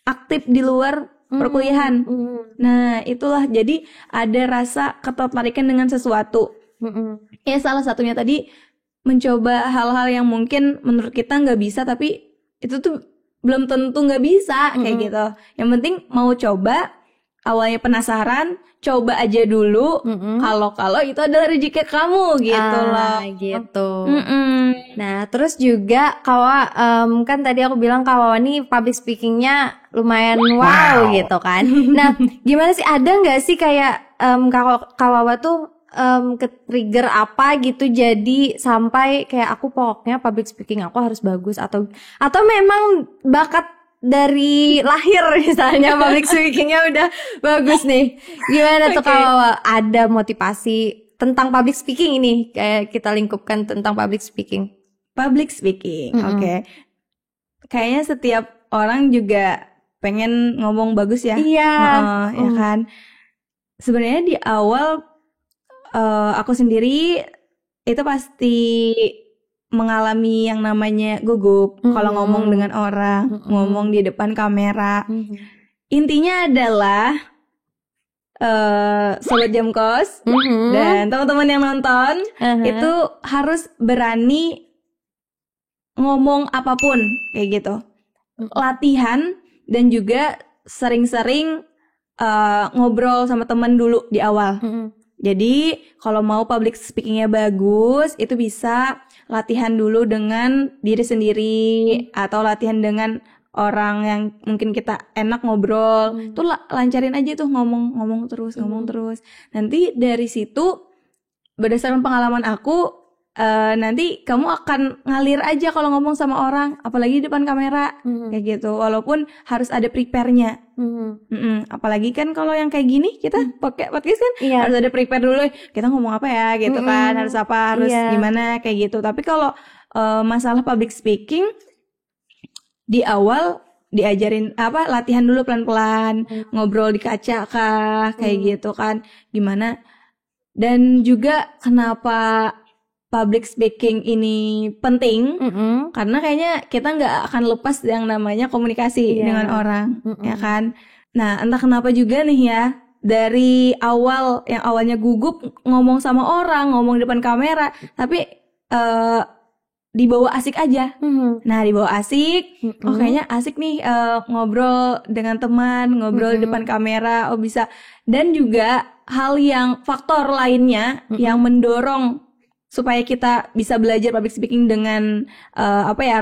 Speaker 1: aktif di luar perkuliahan. Nah itulah, jadi ada rasa ketertarikan dengan sesuatu. Ya salah satunya tadi mencoba hal-hal yang mungkin menurut kita nggak bisa, tapi itu tuh belum tentu nggak bisa kayak gitu. Yang penting mau coba, awalnya penasaran, coba aja dulu. Kalau itu adalah rezeki kamu gitu loh.
Speaker 2: Gitu. Nah terus juga Kawa kan tadi aku bilang Kawa nih public speakingnya lumayan wow gitu kan. Nah gimana sih, ada nggak sih kayak Kawa tuh ke-trigger apa gitu jadi sampai kayak aku pokoknya public speaking aku harus bagus, atau memang bakat dari lahir misalnya public speakingnya udah bagus nih. Gimana tuh kalau ada motivasi tentang public speaking ini, kayak kita lingkupkan tentang public speaking. Oke. Kayaknya setiap orang juga pengen ngomong bagus ya. Ya kan. Sebenarnya di awal aku sendiri itu pasti mengalami yang namanya gugup kalau ngomong dengan orang, ngomong di depan kamera. Intinya adalah Sobat Jamkos dan teman-teman yang nonton itu harus berani ngomong apapun kayak gitu. Latihan dan juga sering-sering ngobrol sama teman dulu di awal. Jadi kalau mau public speakingnya bagus, itu bisa latihan dulu dengan diri sendiri atau latihan dengan orang yang mungkin kita enak ngobrol. Tuh lancarin aja tuh ngomong terus. Nanti dari situ berdasarkan pengalaman aku, nanti kamu akan ngalir aja kalau ngomong sama orang, apalagi di depan kamera kayak gitu. Walaupun harus ada prepare-nya. Apalagi kan kalau yang kayak gini kita podcast kan harus ada prepare dulu. Kita ngomong apa ya gitu kan, harus apa, harus gimana kayak gitu. Tapi kalau masalah public speaking di awal
Speaker 1: diajarin latihan dulu pelan-pelan, ngobrol di kaca kah, kayak gitu kan. Gimana? Dan juga kenapa public speaking ini penting? Karena kayaknya kita nggak akan lepas yang namanya komunikasi dengan orang, ya kan? Nah, entah kenapa juga nih ya, dari awal yang awalnya gugup ngomong sama orang, ngomong depan kamera, tapi dibawa asik aja. Nah, dibawa asik, oh kayaknya asik nih ngobrol dengan teman, ngobrol di depan kamera, oh bisa. Dan juga hal yang faktor lainnya yang mendorong supaya kita bisa belajar public speaking dengan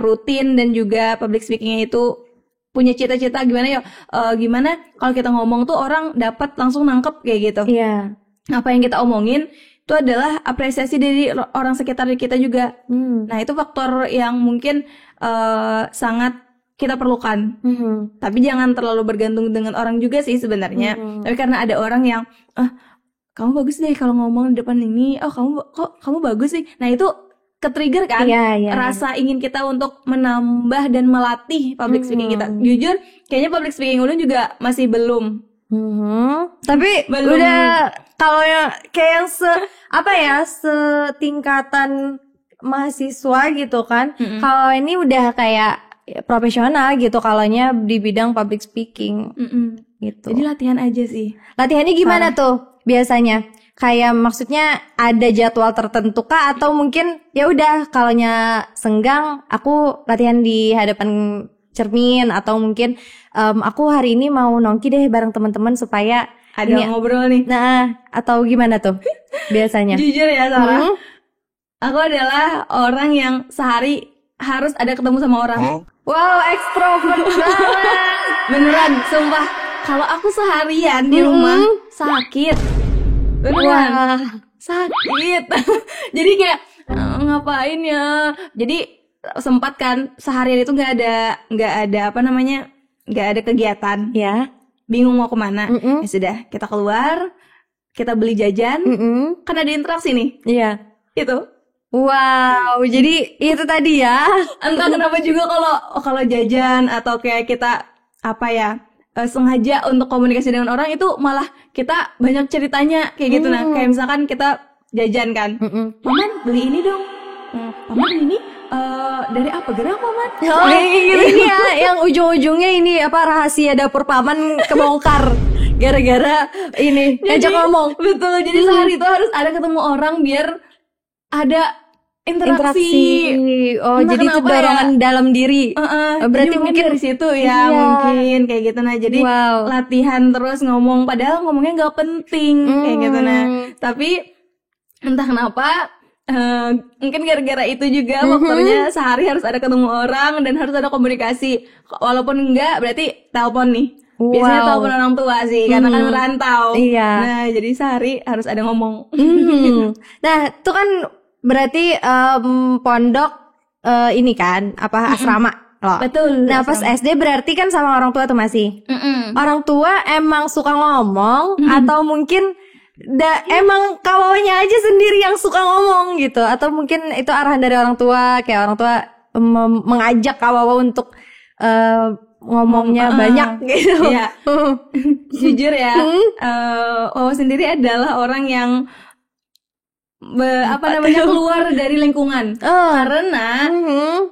Speaker 1: rutin, dan juga public speakingnya itu punya cita-cita gimana kalau kita ngomong tuh orang dapat langsung nangkep kayak gitu. Apa yang kita omongin itu adalah apresiasi dari orang sekitar kita juga. Nah, itu faktor yang mungkin sangat kita perlukan. Tapi jangan terlalu bergantung dengan orang juga sih sebenarnya. Tapi karena ada orang yang kamu bagus deh kalau ngomong di depan ini. Oh, kamu bagus sih. Nah, itu ke-trigger kan rasa ingin kita untuk menambah dan melatih public speaking kita. Jujur, kayaknya public speaking Ulun juga masih belum.
Speaker 2: Tapi belum. Udah kalau yang kayak yang setingkatan mahasiswa gitu kan. Kalau ini udah kayak profesional gitu kalaunya di bidang public speaking gitu.
Speaker 1: Jadi latihan aja sih.
Speaker 2: Latihannya gimana tuh biasanya? Kayak maksudnya ada jadwal tertentu kah, atau mungkin ya udah kalaunya senggang aku latihan di hadapan cermin, atau mungkin aku hari ini mau nongki deh bareng teman-teman supaya
Speaker 1: ada ngobrol nih.
Speaker 2: Nah, atau gimana tuh biasanya?
Speaker 1: Jujur ya Sarah, aku adalah orang yang sehari harus ada ketemu sama orang.
Speaker 2: Wow, ekstrovert banget.
Speaker 1: Beneran, sumpah. Kalau aku seharian di rumah sakit. Beneran sakit. Jadi kayak ngapain ya? Jadi sempat kan seharian itu nggak ada kegiatan.
Speaker 2: Ya.
Speaker 1: Bingung mau kemana. Ya sudah, kita keluar, kita beli jajan. Kan ada interaksi nih.
Speaker 2: Iya.
Speaker 1: Itu.
Speaker 2: Wow, jadi itu tadi ya.
Speaker 1: Entah kenapa juga kalau jajan atau kayak kita sengaja untuk komunikasi dengan orang itu malah kita banyak ceritanya kayak gitu. Nah, kayak misalkan kita jajan kan, Paman beli ini dong, Paman ini dari apa gerak Paman?
Speaker 2: Ini ya yang ujung-ujungnya ini rahasia dapur Paman kebongkar gara-gara ini ngajak ngomong.
Speaker 1: Betul, jadi sehari itu harus ada ketemu orang biar ada interaksi.
Speaker 2: Oh, entah jadi itu dorongan dalam diri.
Speaker 1: Berarti mungkin dari situ ya, mungkin kayak gitu. Nah, jadi latihan terus ngomong, padahal ngomongnya nggak penting kayak gitu. Nah, tapi entah kenapa mungkin gara-gara itu juga faktornya sehari harus ada ketemu orang dan harus ada komunikasi. Walaupun enggak, berarti telepon nih. Biasanya telepon orang tua sih, karena kan merantau. Nah, jadi sehari harus ada ngomong.
Speaker 2: Nah, itu kan berarti pondok ini kan asrama loh.
Speaker 1: Betul.
Speaker 2: Nah, pas SD berarti kan sama orang tua tuh masih. Orang tua emang suka ngomong atau mungkin emang kawawnya aja sendiri yang suka ngomong gitu, atau mungkin itu arahan dari orang tua, kayak orang tua mengajak kawawa untuk ngomongnya banyak gitu.
Speaker 1: Iya. Jujur ya, Wawa sendiri adalah orang yang keluar dari lingkungan. Karena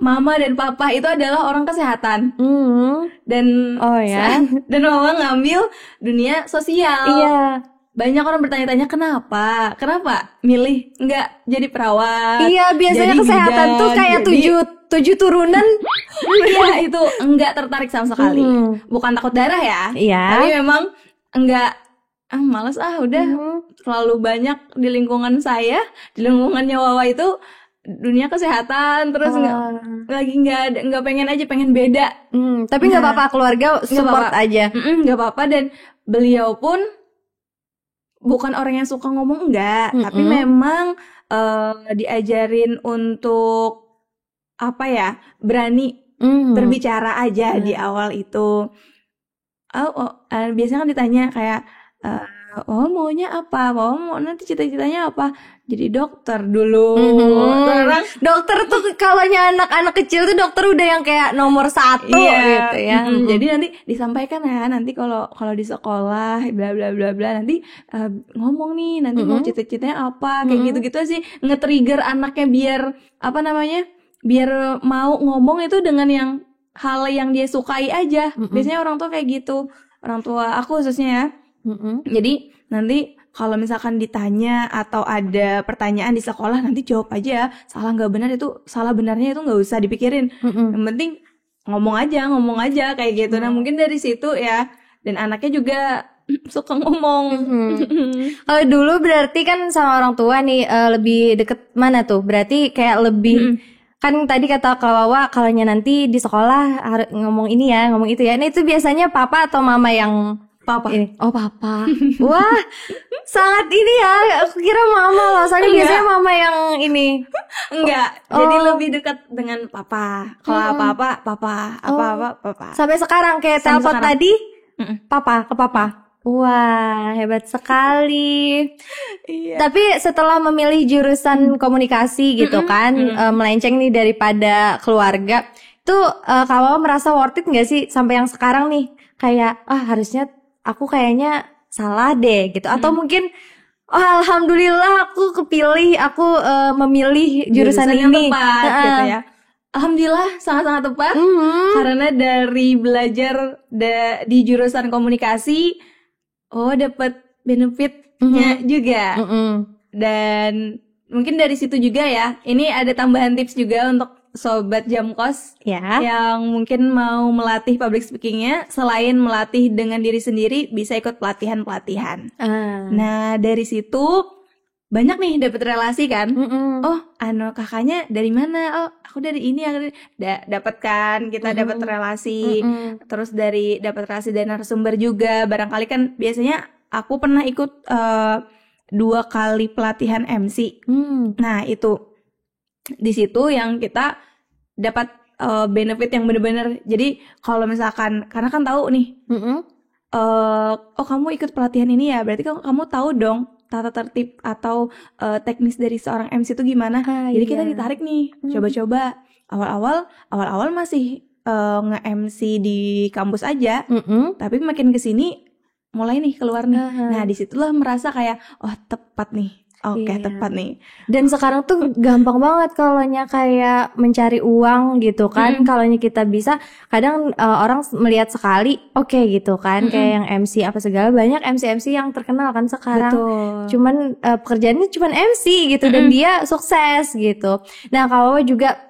Speaker 1: mama dan papa itu adalah orang kesehatan. Dan dan Wawa ngambil dunia sosial. Banyak orang bertanya-tanya kenapa milih nggak jadi perawat.
Speaker 2: Biasanya jadi kesehatan bidan, tuh kayak tujuh turunan.
Speaker 1: Iya, itu enggak tertarik sama sekali. Bukan takut darah ya. Tapi memang enggak, malas udah terlalu banyak di lingkungan saya, di lingkungannya Wawa itu dunia kesehatan, terus nggak pengen aja, pengen beda.
Speaker 2: Tapi nggak apa-apa, keluarga support aja.
Speaker 1: Nggak apa-apa, dan beliau pun bukan orang yang suka ngomong, enggak, tapi memang diajarin untuk berani berbicara aja di awal itu. Biasanya kan ditanya kayak oh maunya apa? Mau nanti cita-citanya apa? Jadi dokter dulu.
Speaker 2: Dokter tuh kalaunya anak-anak kecil tuh dokter udah yang kayak nomor 1 gitu ya.
Speaker 1: Jadi nanti disampaikan ya, nanti kalau di sekolah bla bla bla bla nanti ngomong nih nanti mau cita-citanya apa, kayak gitu-gitu sih, nge-trigger anaknya biar biar mau ngomong itu dengan yang hal yang dia sukai aja. Biasanya orang tua kayak gitu, orang tua aku khususnya ya. Jadi nanti kalau misalkan ditanya atau ada pertanyaan di sekolah, nanti jawab aja, salah benarnya itu nggak usah dipikirin. Yang penting ngomong aja kayak gitu. Nah mungkin dari situ ya, dan anaknya juga suka ngomong.
Speaker 2: Kalau dulu berarti kan sama orang tua nih lebih deket mana tuh? Berarti kayak lebih kan tadi kata Kak Wawa kalaunya nanti di sekolah harus ngomong ini ya, ngomong itu ya. Nah itu biasanya papa atau mama yang
Speaker 1: Papa.
Speaker 2: Ini. Oh papa. Wah sangat ini ya. Aku kira mama loh. Soalnya biasanya mama yang ini.
Speaker 1: Enggak. Jadi lebih dekat dengan papa. Kalau apa-apa papa. Apa-apa papa.
Speaker 2: Sampai sekarang kayak telepon tadi papa ke papa. Wah hebat sekali.
Speaker 1: Iya.
Speaker 2: Tapi setelah memilih jurusan komunikasi gitu kan, melenceng nih daripada keluarga, tuh Kak Wawa merasa worth it gak sih sampai yang sekarang nih? Kayak harusnya aku kayaknya salah deh gitu, atau mungkin alhamdulillah aku kepilih, aku memilih jurusan ini
Speaker 1: yang tepat gitu ya. Alhamdulillah sangat-sangat tepat karena dari belajar di jurusan komunikasi dapat benefitnya juga. Dan mungkin dari situ juga ya, ini ada tambahan tips juga untuk Sobat Jamkos yang mungkin mau melatih public speakingnya, selain melatih dengan diri sendiri, bisa ikut pelatihan-pelatihan. Nah dari situ banyak nih dapat relasi kan. Kakaknya dari mana? Oh aku dari ini, dapat kan, kita dapat relasi. Terus dapat relasi dari narasumber juga. Barangkali kan biasanya aku pernah ikut 2 kali pelatihan MC. Nah itu di situ yang kita dapat benefit yang benar-benar. Jadi kalau misalkan, karena kan tahu nih, kamu ikut pelatihan ini ya, berarti kamu tahu dong tata tertib atau teknis dari seorang MC itu gimana. Jadi kita ditarik nih, coba-coba. Awal-awal masih nge-MC di kampus aja, tapi makin kesini mulai nih keluar nih. Nah disitulah merasa kayak tepat nih. Oke, tepat nih.
Speaker 2: Dan sekarang tuh gampang banget kalaunya kayak mencari uang gitu kan. Kalaunya kita bisa, kadang orang melihat sekali oke gitu kan, kayak yang MC apa segala, banyak MC yang terkenal kan sekarang.
Speaker 1: Betul.
Speaker 2: Cuman pekerjaannya cuman MC gitu dan dia sukses gitu. Nah, kalau juga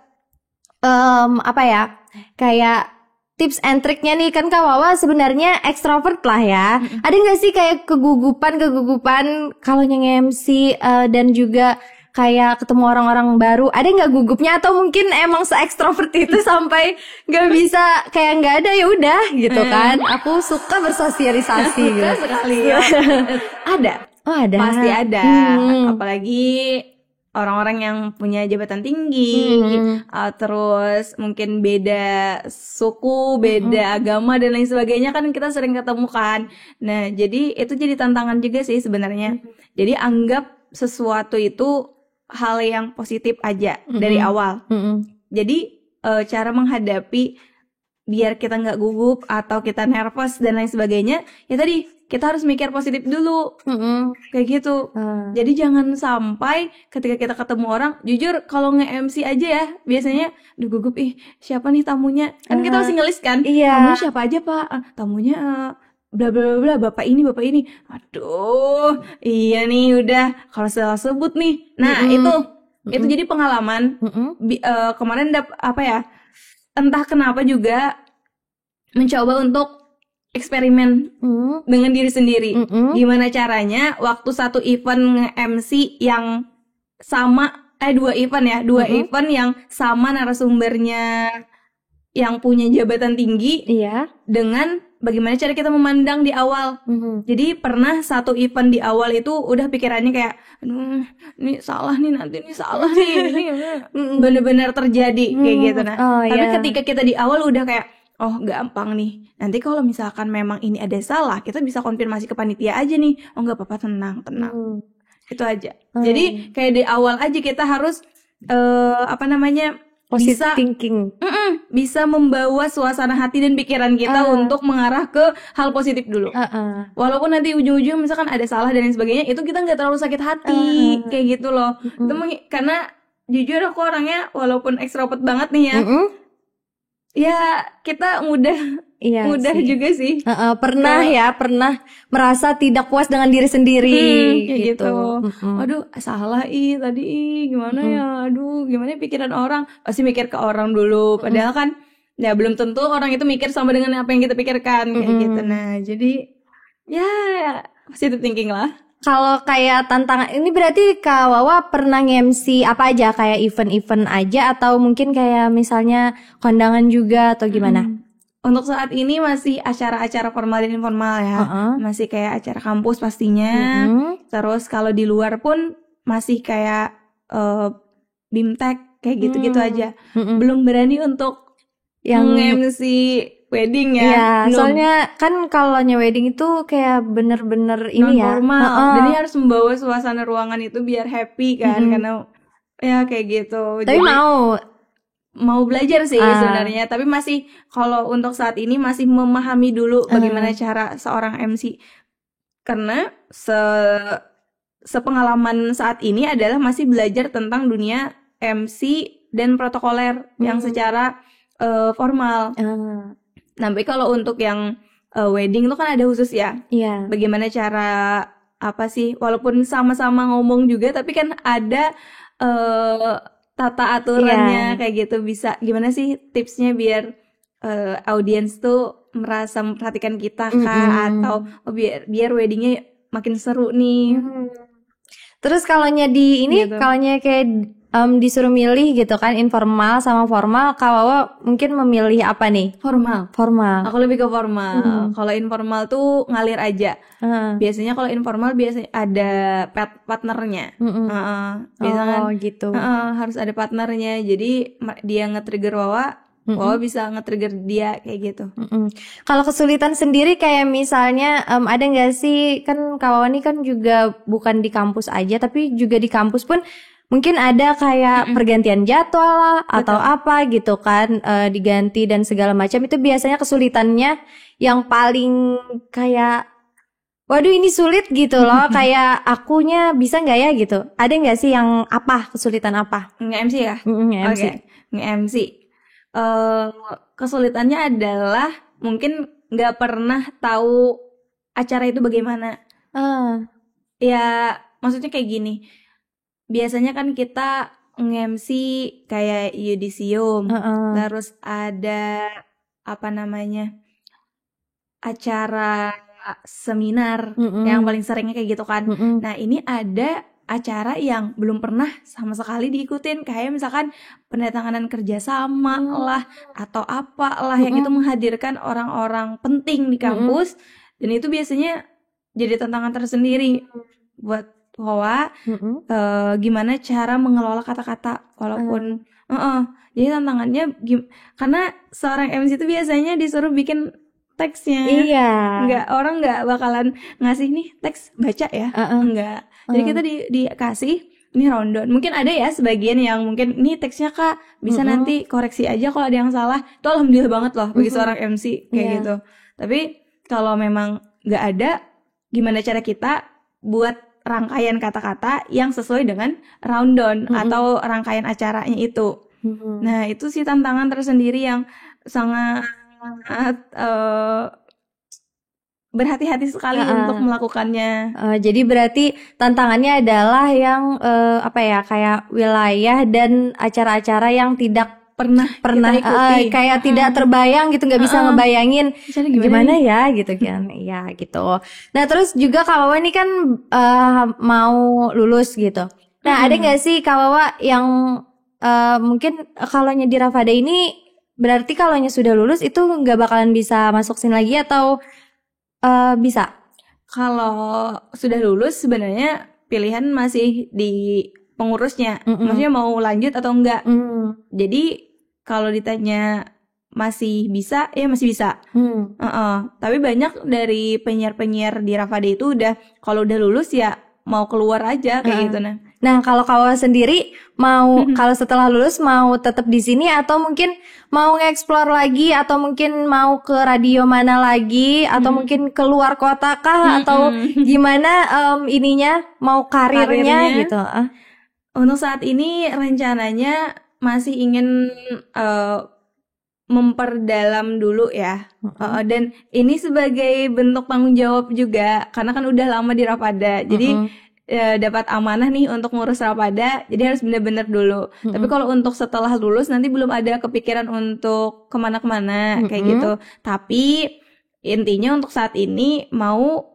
Speaker 2: kayak tips and triknya nih, kan Kak Wawa sebenarnya ekstrovert lah ya. Ada nggak sih kayak kegugupan kalau nge-MC dan juga kayak ketemu orang-orang baru? Ada nggak gugupnya, atau mungkin emang se-ekstrovert itu sampai nggak bisa, kayak nggak ada ya udah gitu kan? Aku suka bersosialisasi gitu.
Speaker 1: Sekali ya. Ada.
Speaker 2: Oh ada.
Speaker 1: Pasti ada. Apalagi orang-orang yang punya jabatan tinggi, terus mungkin beda suku, beda agama dan lain sebagainya, kan kita sering ketemu kan. Nah, jadi itu jadi tantangan juga sih sebenarnya. Jadi anggap sesuatu itu hal yang positif aja dari awal. Jadi cara menghadapi biar kita nggak gugup atau kita nervous dan lain sebagainya, ya tadi kita harus mikir positif dulu, kayak gitu. Jadi jangan sampai ketika kita ketemu orang, jujur kalau nge-MC aja ya, biasanya gugup, siapa nih tamunya? Kan kita masih ngelis kan, tamunya siapa aja pak? Tamunya bla bla bla, bapak ini. Aduh, iya nih udah, kalau salah sebut nih. Nah itu jadi pengalaman. Kemarin entah kenapa juga mencoba untuk eksperimen dengan diri sendiri. Gimana caranya waktu satu event nge-MC yang sama, 2 event ya, 2 event yang sama narasumbernya yang punya jabatan tinggi, dengan bagaimana cara kita memandang di awal. Jadi pernah satu event di awal itu udah pikirannya kayak, aduh, ini salah nih, nanti ini salah nih, bener-bener terjadi kayak gitu. Nah, tapi ketika kita di awal udah kayak, oh gampang nih. Nanti kalau misalkan memang ini ada salah, kita bisa konfirmasi ke panitia aja nih. Oh nggak apa-apa, tenang. Itu aja. Jadi kayak di awal aja kita harus
Speaker 2: positive thinking.
Speaker 1: Bisa membawa suasana hati dan pikiran kita untuk mengarah ke hal positif dulu. Walaupun nanti ujung-ujung misalkan ada salah dan lain sebagainya, itu kita nggak terlalu sakit hati kayak gitu loh. Karena jujur aku orangnya walaupun ekstrovert banget nih ya, ya kita mudah juga sih.
Speaker 2: Pernah merasa tidak puas dengan diri sendiri gitu.
Speaker 1: Aduh salah tadi gimana ya, aduh gimana pikiran orang, pasti mikir ke orang dulu, padahal kan ya belum tentu orang itu mikir sama dengan apa yang kita pikirkan kayak gitu. Nah jadi ya positive thinking lah.
Speaker 2: Kalau kayak tantangan ini berarti Kak Wawa pernah nge-MC apa aja, kayak event-event aja atau mungkin kayak misalnya kondangan juga atau gimana?
Speaker 1: Untuk saat ini masih acara-acara formal dan informal ya. Masih kayak acara kampus pastinya. Terus kalau di luar pun masih kayak BIMTEK kayak gitu-gitu aja. Belum berani untuk yang MC wedding ya.
Speaker 2: Iya, soalnya kan kalau wedding itu kayak bener-bener ini ya.
Speaker 1: Non-formal. Jadi harus membawa suasana ruangan itu biar happy kan. Karena ya kayak gitu.
Speaker 2: Tapi
Speaker 1: jadi, mau belajar sih sebenarnya, tapi masih kalau untuk saat ini masih memahami dulu bagaimana cara seorang MC, karena sepengalaman saat ini adalah masih belajar tentang dunia MC dan protokoler yang secara formal. Tapi kalau untuk yang wedding itu kan ada khusus ya. Bagaimana cara walaupun sama-sama ngomong juga, tapi kan ada tata aturannya kayak gitu. Bisa gimana sih tipsnya biar audiens tuh merasa memperhatikan kita kah, atau biar weddingnya makin seru nih.
Speaker 2: Terus kalaunya kalaunya kayak disuruh milih gitu kan, informal sama formal, Kak Wawa mungkin memilih apa nih?
Speaker 1: Formal.
Speaker 2: Aku
Speaker 1: lebih ke formal. Kalau informal tuh ngalir aja. Biasanya kalau informal biasanya ada partnernya. Biasanya
Speaker 2: gitu.
Speaker 1: Harus ada partnernya. Jadi dia nge-trigger Wawa, Wawa bisa nge-trigger dia kayak gitu.
Speaker 2: Kalau kesulitan sendiri kayak misalnya ada nggak sih, kan Kak Wawa ini kan juga bukan di kampus aja, tapi juga di kampus pun mungkin ada kayak pergantian jadwal lah atau apa gitu kan, diganti dan segala macam. Itu biasanya kesulitannya yang paling kayak waduh ini sulit gitu loh. Kayak akunya bisa nggak ya gitu, ada nggak sih yang kesulitan apa?
Speaker 1: Nge-MC ya?
Speaker 2: Nge-MC.
Speaker 1: Nge-MC kesulitannya adalah mungkin nggak pernah tahu acara itu bagaimana. Ya maksudnya kayak gini, biasanya kan kita nge-MC kayak yudisium, terus ada acara seminar yang paling seringnya kayak gitu kan. Nah ini ada acara yang belum pernah sama sekali diikutin, kayak misalkan pendatanganan kerjasama lah atau apalah yang itu menghadirkan orang-orang penting di kampus, dan itu biasanya jadi tantangan tersendiri buat Wawa. Gimana cara mengelola kata-kata walaupun jadi tantangannya karena seorang MC itu biasanya disuruh bikin teksnya. Orang nggak bakalan ngasih nih teks baca ya, enggak. Jadi kita dikasih ini rundown. Mungkin ada ya sebagian yang mungkin ini teksnya Kak bisa nanti koreksi aja kalau ada yang salah. Itu alhamdulillah banget loh bagi seorang MC kayak gitu. Tapi kalau memang nggak ada, gimana cara kita buat rangkaian kata-kata yang sesuai dengan rundown atau rangkaian acaranya itu. Nah itu sih tantangan tersendiri yang sangat berhati-hati sekali untuk melakukannya.
Speaker 2: Jadi berarti tantangannya adalah yang kayak wilayah dan acara-acara yang tidak pernah kayak tidak terbayang gitu, nggak bisa ngebayangin gimana ya gitu kan. Iya gitu. Nah terus juga Kak Wawa ini kan mau lulus gitu. Nah ada nggak sih Kak Wawa yang mungkin kalaunya di Rafada ini berarti kalaunya sudah lulus itu nggak bakalan bisa masuk sini lagi atau bisa?
Speaker 1: Kalau sudah lulus sebenarnya pilihan masih di pengurusnya, maksudnya mau lanjut atau enggak. Jadi kalau ditanya masih bisa, ya masih bisa. Tapi banyak dari penyiar-penyiar di Rafade itu udah kalau udah lulus ya mau keluar aja kayak gitu.
Speaker 2: Nah, kalau Kawawa sendiri mau kalau setelah lulus mau tetap di sini atau mungkin mau nge-explore lagi atau mungkin mau ke radio mana lagi atau mungkin keluar kota kah atau gimana ininya mau karirnya gitu.
Speaker 1: Untuk saat ini rencananya masih ingin memperdalam dulu ya. Dan ini sebagai bentuk tanggung jawab juga karena kan udah lama di Rapada. Jadi dapat amanah nih untuk ngurus Rapada, jadi harus bener-bener dulu. Tapi kalau untuk setelah lulus nanti belum ada kepikiran untuk kemana-kemana kayak gitu. Tapi intinya untuk saat ini mau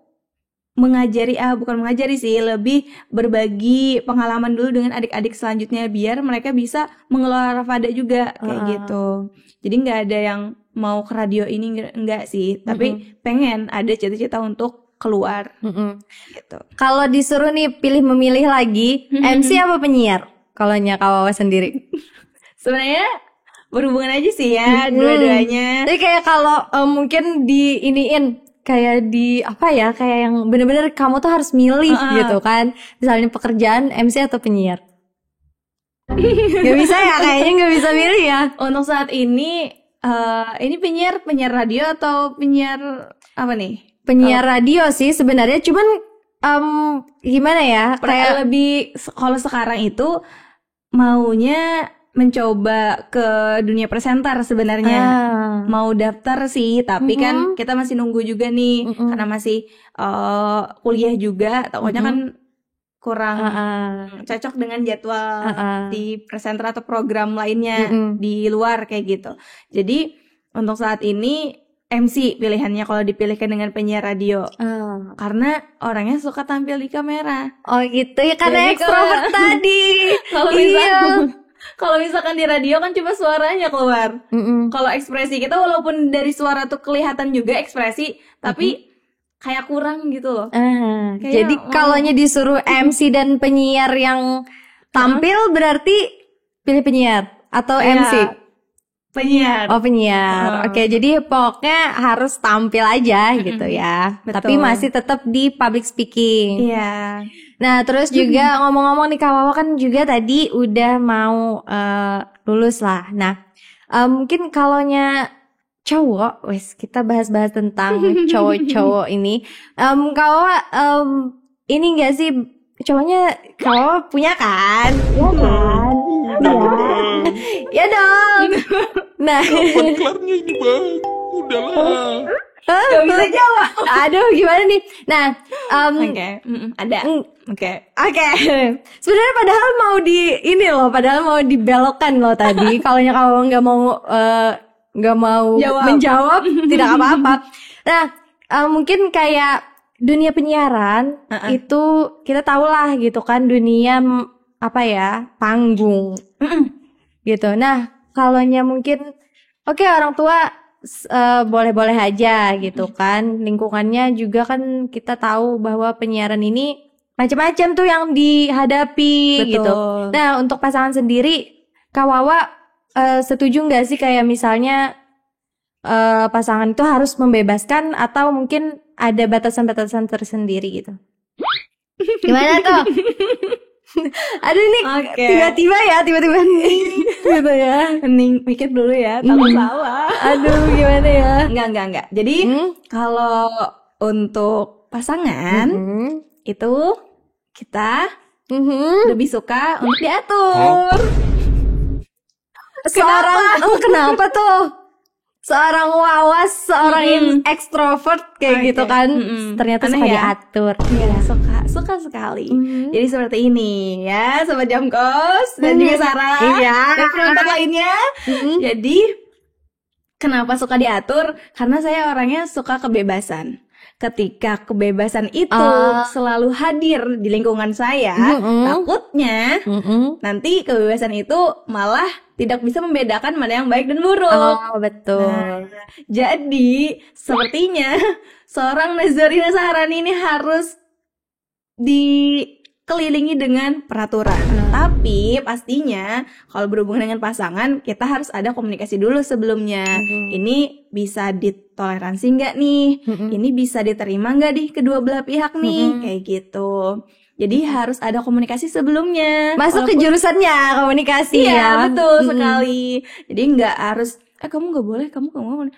Speaker 1: mengajari, bukan mengajari sih, lebih berbagi pengalaman dulu dengan adik-adik selanjutnya biar mereka bisa mengelola Rapada juga kayak gitu. Jadi nggak ada yang mau ke radio ini enggak sih, tapi pengen ada cita-cita untuk keluar gitu.
Speaker 2: Kalau disuruh nih memilih lagi MC apa penyiar? Kalau Kawawa sendiri
Speaker 1: sebenarnya berhubungan aja sih ya dua-duanya.
Speaker 2: Jadi kayak kalau mungkin di iniin kayak di apa ya, kayak yang bener-bener kamu tuh harus milih gitu kan, misalnya pekerjaan MC atau penyiar. Gak bisa ya, kayaknya gak bisa milih ya.
Speaker 1: Untuk saat ini penyiar radio atau penyiar apa nih?
Speaker 2: Penyiar radio sih sebenarnya, cuman gimana ya, kayak
Speaker 1: lebih kalau sekarang itu maunya mencoba ke dunia presenter sebenarnya. Mau daftar sih, tapi kan kita masih nunggu juga nih karena masih kuliah juga, takutnya kan kurang cocok dengan jadwal di presenter atau program lainnya di luar kayak gitu. Jadi untuk saat ini MC pilihannya kalau dipilihkan dengan penyiar radio. Karena orangnya suka tampil di kamera.
Speaker 2: Oh gitu ya, karena ekstrovert tadi.
Speaker 1: Kalau misalkan di radio kan cuma suaranya keluar. Kalau ekspresi kita walaupun dari suara tuh kelihatan juga ekspresi, tapi kayak kurang gitu loh.
Speaker 2: Jadi kalaunya disuruh MC dan penyiar yang tampil berarti pilih penyiar atau MC?
Speaker 1: Penyiar.
Speaker 2: Oh penyiar. Oke, jadi pokoknya harus tampil aja gitu ya.
Speaker 1: Betul.
Speaker 2: Tapi masih tetap di public speaking.
Speaker 1: Iya.
Speaker 2: Nah terus juga ngomong-ngomong nih Kawawa kan juga tadi udah mau lulus lah. Nah mungkin kalaunya cowok, kita bahas-bahas tentang cowok-cowok ini. Kawawa ini gak sih, cowoknya Kawawa punya kan? Iya kan? Ya dong. Nah,
Speaker 3: Kapan kelarnya ini bang? Udahlah.
Speaker 1: Gak bisa jawab.
Speaker 2: Aduh gimana nih. Nah
Speaker 1: ada. Oke.
Speaker 2: Sebenarnya padahal mau mau dibelokkan loh tadi. Kalau kamu nggak mau menjawab tidak apa-apa. Nah mungkin kayak dunia penyiaran itu kita tahu lah gitu kan, dunia apa ya, panggung gitu. Nah kalaunya mungkin orang tua boleh-boleh aja gitu kan, lingkungannya juga kan kita tahu bahwa penyiaran ini macam-macam tuh yang dihadapi.
Speaker 1: Betul.
Speaker 2: Gitu. Nah untuk pasangan sendiri, Kawawa setuju nggak sih kayak misalnya pasangan itu harus membebaskan atau mungkin ada batasan-batasan tersendiri gitu? Gimana tuh? Aduh nih tiba-tiba nih gitu ya.
Speaker 1: Hening, mikir dulu ya, takut salah.
Speaker 2: Aduh gimana ya?
Speaker 1: Enggak. Jadi kalau untuk pasangan itu kita lebih suka untuk diatur.
Speaker 2: Kenapa tuh? Seorang wawas, seorang ekstrovert kayak gitu kan, ternyata suka diatur.
Speaker 1: Iya, suka sekali. Jadi seperti ini ya, Sobat Jamkos dan juga Sarah dan penonton lainnya. Jadi kenapa suka diatur? Karena saya orangnya suka kebebasan. Ketika kebebasan itu selalu hadir di lingkungan saya, takutnya nanti kebebasan itu malah tidak bisa membedakan mana yang baik dan buruk.
Speaker 2: Oh betul.
Speaker 1: Nah, jadi sepertinya seorang Nazarina Saharani ini harus kelilingi dengan peraturan. Tapi pastinya kalau berhubungan dengan pasangan, kita harus ada komunikasi dulu sebelumnya. Ini bisa ditoleransi nggak nih? Ini bisa diterima nggak di kedua belah pihak nih? Kayak gitu. Jadi harus ada komunikasi sebelumnya.
Speaker 2: Masuk ke jurusannya komunikasi ya.
Speaker 1: Iya, betul sekali. Jadi nggak harus kamu nggak boleh, kamu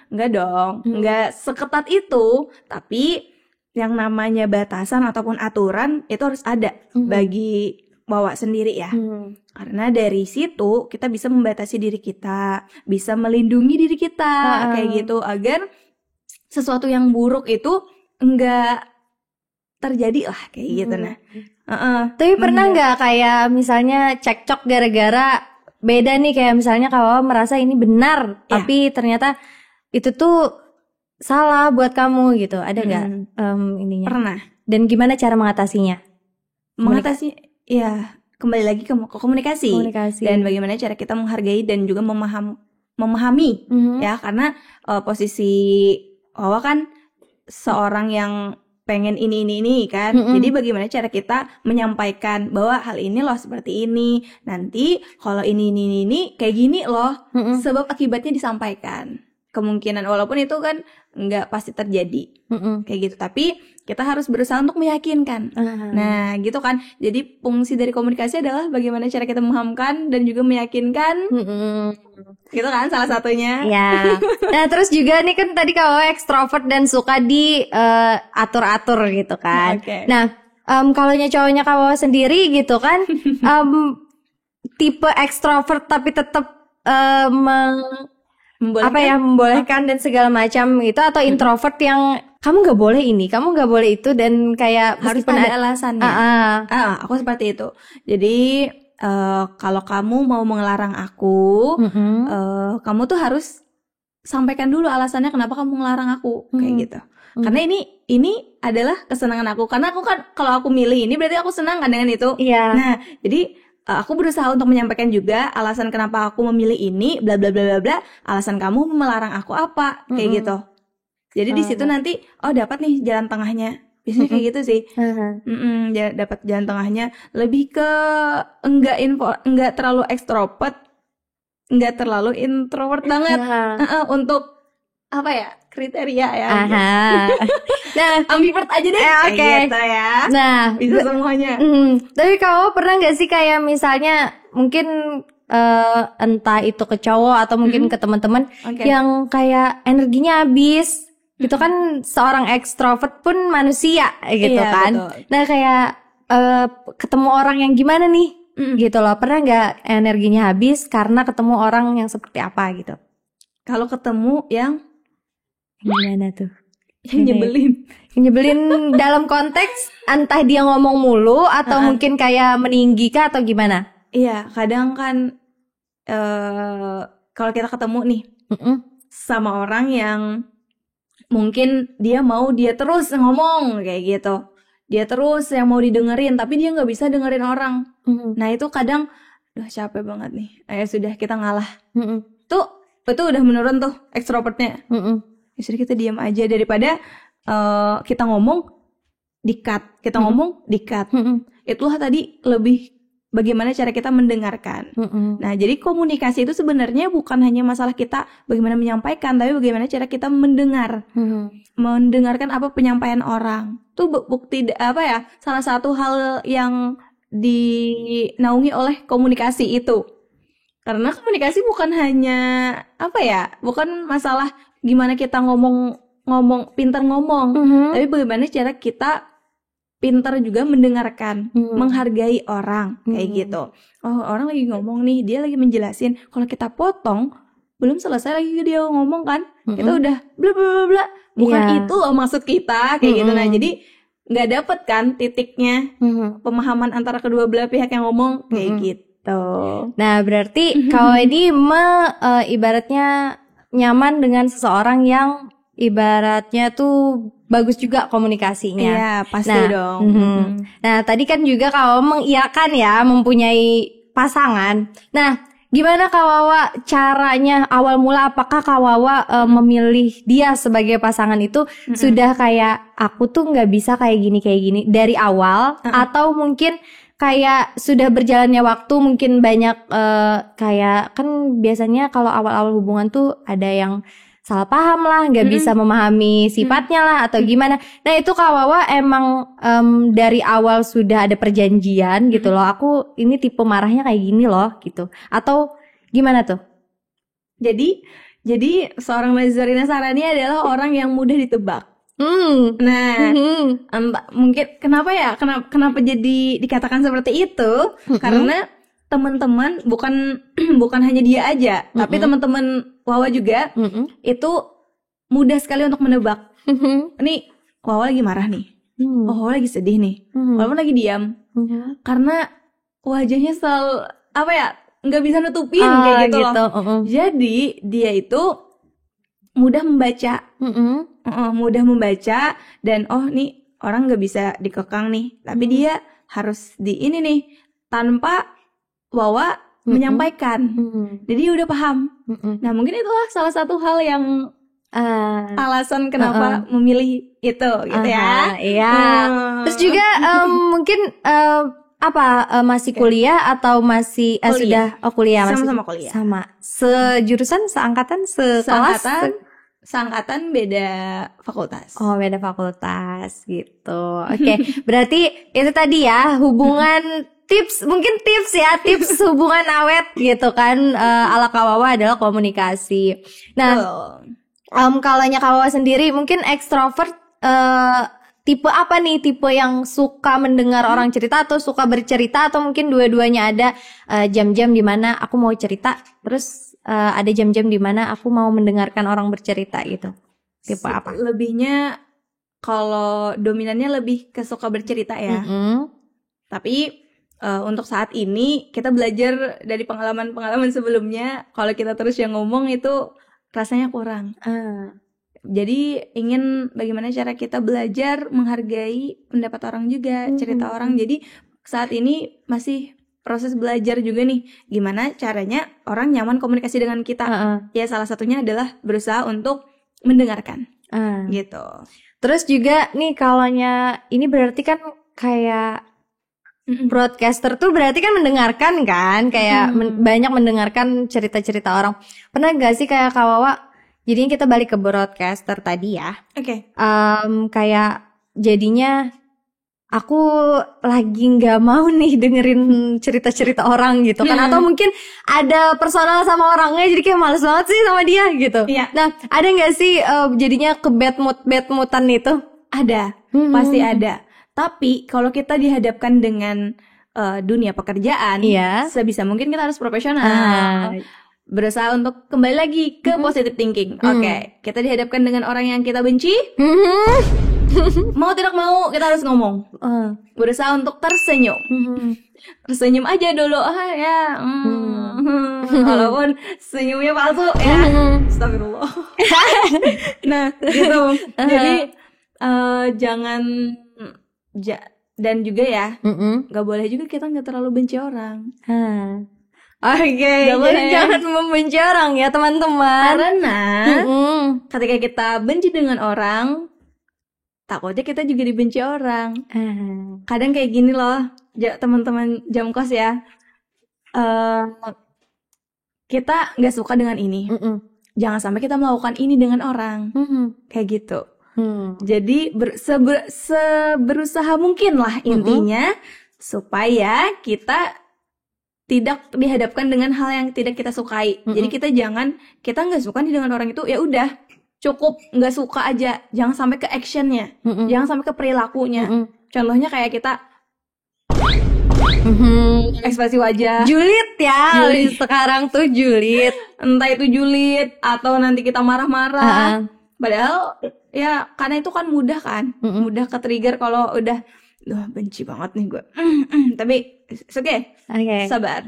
Speaker 1: nggak dong. Nggak seketat itu. Tapi yang namanya batasan ataupun aturan itu harus ada bagi bawa sendiri ya. Karena dari situ kita bisa membatasi diri kita, bisa melindungi diri kita kayak gitu, agar sesuatu yang buruk itu enggak terjadi lah kayak gitu. Nah,
Speaker 2: tapi pernah nggak kayak misalnya cekcok gara-gara beda nih, kayak misalnya kalau merasa ini benar tapi ternyata itu tuh salah buat kamu gitu, ada nggak ininya?
Speaker 1: Pernah.
Speaker 2: Dan gimana cara mengatasinya?
Speaker 1: Ya kembali lagi ke komunikasi. Dan bagaimana cara kita menghargai dan juga memahami ya, karena posisi Wawa kan seorang yang pengen ini kan. Jadi bagaimana cara kita menyampaikan bahwa hal ini loh seperti ini, nanti kalau ini kayak gini loh, sebab akibatnya disampaikan. Kemungkinan walaupun itu kan nggak pasti terjadi kayak gitu, tapi kita harus berusaha untuk meyakinkan. Nah gitu kan, jadi fungsi dari komunikasi adalah bagaimana cara kita memahamkan dan juga meyakinkan. Gitu kan salah satunya
Speaker 2: ya. Nah terus juga nih kan tadi kalau ekstrovert dan suka di atur-atur gitu kan. Nah kalau cowoknya Kawawa sendiri gitu kan, tipe ekstrovert tapi tetap membolehkan dan segala macam itu, atau introvert yang kamu nggak boleh ini, kamu nggak boleh itu, dan kayak
Speaker 1: harus ada alasannya. Aku seperti itu. Jadi kalau kamu mau ngelarang aku, kamu tuh harus sampaikan dulu alasannya kenapa kamu ngelarang aku kayak gitu. Karena ini adalah kesenangan aku. Karena aku kan kalau aku milih ini berarti aku senang kan dengan itu. Nah jadi aku berusaha untuk menyampaikan juga alasan kenapa aku memilih ini, bla bla bla bla bla. Alasan kamu melarang aku apa, kayak gitu. Jadi di situ nanti dapat nih jalan tengahnya. Biasanya kayak gitu sih. Dapat jalan tengahnya, lebih ke enggak terlalu ekstrovert, enggak terlalu introvert banget. Untuk apa ya? Kriteria ya.
Speaker 2: Nah,
Speaker 1: ambivert aja deh. Gitu ya.
Speaker 2: Nah,
Speaker 1: bisa semuanya.
Speaker 2: Tapi kamu pernah nggak sih kayak misalnya mungkin entah itu ke cowok atau mungkin ke teman-teman yang kayak energinya habis, gitu kan, seorang ekstrovert pun manusia gitu kan. Betul. Nah kayak ketemu orang yang gimana nih, gitu loh. Pernah nggak energinya habis karena ketemu orang yang seperti apa gitu?
Speaker 1: Kalau ketemu yang
Speaker 2: gimana tuh?
Speaker 1: Yang
Speaker 2: nyebelin dalam konteks entah dia ngomong mulu atau mungkin kayak meninggi kah atau gimana?
Speaker 1: Iya, kadang kan kalau kita ketemu nih sama orang yang mungkin dia terus ngomong kayak gitu, dia terus yang mau didengerin tapi dia nggak bisa dengerin orang. Nah itu kadang capek banget nih. Sudah kita ngalah. Itu udah menurun tuh ekstrovertnya. Ya sudah kita diam aja daripada kita ngomong di-cut, ngomong di-cut. Itulah tadi lebih bagaimana cara kita mendengarkan. Nah, jadi komunikasi itu sebenarnya bukan hanya masalah kita bagaimana menyampaikan, tapi bagaimana cara kita mendengar. Mendengarkan apa penyampaian orang. Itu bukti salah satu hal yang dinaungi oleh komunikasi itu. Karena komunikasi bukan hanya bukan masalah gimana kita pintar ngomong, tapi bagaimana cara kita pintar juga mendengarkan, menghargai orang kayak gitu. Orang lagi ngomong nih, dia lagi menjelasin. Kalau kita potong, belum selesai lagi dia ngomong kan, kita udah bla bla bla bla. Bukan itu loh maksud kita kayak gitu. Nah jadi nggak dapet kan titiknya pemahaman antara kedua belah pihak yang ngomong kayak gitu.
Speaker 2: Nah berarti kalau ini ibaratnya nyaman dengan seseorang yang ibaratnya tuh bagus juga komunikasinya.
Speaker 1: Iya, pasti dong.
Speaker 2: Nah, tadi kan juga kalau mengiyakan ya mempunyai pasangan. Nah, Gimana Kak Wawa caranya awal mula, apakah Kak Wawa memilih dia sebagai pasangan itu sudah kayak aku tuh nggak bisa kayak gini dari awal, atau mungkin kayak sudah berjalannya waktu, mungkin banyak kayak kan biasanya kalau awal-awal hubungan tuh ada yang salah paham lah, nggak bisa memahami sifatnya lah atau gimana. Nah itu Kak Wawa emang dari awal sudah ada perjanjian gitu loh, aku ini tipe marahnya kayak gini loh gitu, atau gimana tuh?
Speaker 1: Jadi seorang Nazarina Sarani adalah orang yang mudah ditebak. Nah, mungkin kenapa jadi dikatakan seperti itu? Karena teman-teman bukan hanya dia aja, tapi teman-teman Wawa juga itu mudah sekali untuk menebak. Nih Wawa lagi marah nih, Wawa lagi sedih nih, Wawa lagi diam, karena wajahnya selalu nggak bisa nutupin kayak gitu loh. Jadi dia itu mudah membaca, mudah membaca, dan nih orang nggak bisa dikekang nih, tapi dia harus di ini nih tanpa Wawa menyampaikan. Jadi udah paham. Nah mungkin itulah salah satu hal yang alasan kenapa memilih itu gitu ya.
Speaker 2: Iya. Terus juga mungkin masih kuliah atau masih sudah kuliah?
Speaker 1: Sama-sama kuliah.
Speaker 2: Sama. Sejurusan, seangkatan, sekelas?
Speaker 1: Seangkatan, beda fakultas.
Speaker 2: Oh, beda fakultas gitu. Oke. Berarti itu tadi ya hubungan tips hubungan awet gitu kan, ala Kak Wawa adalah komunikasi. Nah, kalau Kak Wawa sendiri mungkin ekstrovert, tipe apa nih? Tipe yang suka mendengar orang cerita atau suka bercerita, atau mungkin dua-duanya ada jam-jam di mana aku mau cerita, terus ada jam-jam di mana aku mau mendengarkan orang bercerita gitu. Tipe apa?
Speaker 1: Lebihnya kalau dominannya lebih ke suka bercerita ya. Tapi untuk saat ini kita belajar dari pengalaman-pengalaman sebelumnya, kalau kita terus yang ngomong itu rasanya kurang. Jadi ingin bagaimana cara kita belajar menghargai pendapat orang juga, cerita orang. Jadi saat ini masih proses belajar juga nih, gimana caranya orang nyaman komunikasi dengan kita. Ya salah satunya adalah berusaha untuk mendengarkan gitu.
Speaker 2: Terus juga nih kalaunya ini berarti kan kayak broadcaster tuh berarti kan mendengarkan kan, kayak banyak mendengarkan cerita-cerita orang. Pernah gak sih kayak Kak Wawa, jadinya kita balik ke broadcaster tadi ya. Kayak jadinya aku lagi gak mau nih dengerin cerita-cerita orang gitu kan, atau mungkin ada personal sama orangnya jadi kayak males banget sih sama dia gitu. Nah ada gak sih jadinya ke bad moodan itu?
Speaker 1: Ada, pasti ada. Tapi kalau kita dihadapkan dengan dunia pekerjaan, sebisa mungkin kita harus profesional. Berusaha untuk kembali lagi ke positive thinking. Kita dihadapkan dengan orang yang kita benci. Mau tidak mau kita harus ngomong. Berusaha untuk tersenyum. Tersenyum aja dulu. Walaupun senyumnya palsu ya. Astagfirullah. Nah gitu. Jadi jangan dan juga ya nggak boleh juga kita nggak terlalu benci orang.
Speaker 2: Nggak boleh, jangan membenci orang ya teman-teman.
Speaker 1: Karena ketika kita benci dengan orang, takutnya kita juga dibenci orang. Kadang kayak gini loh, teman-teman jam kos ya, kita nggak suka dengan ini, jangan sampai kita melakukan ini dengan orang, kayak gitu. Jadi berusaha mungkin lah intinya supaya kita tidak dihadapkan dengan hal yang tidak kita sukai. Jadi kita nggak suka nih dengan orang itu, ya udah cukup nggak suka aja, jangan sampai ke actionnya, jangan sampai ke perilakunya. Contohnya kayak kita ekspresi wajah
Speaker 2: julid ya, sekarang tuh julid,
Speaker 1: entah itu julid atau nanti kita marah-marah. Padahal ya karena itu kan mudah mudah ke trigger kalau udah benci banget nih gue. Tapi sabar.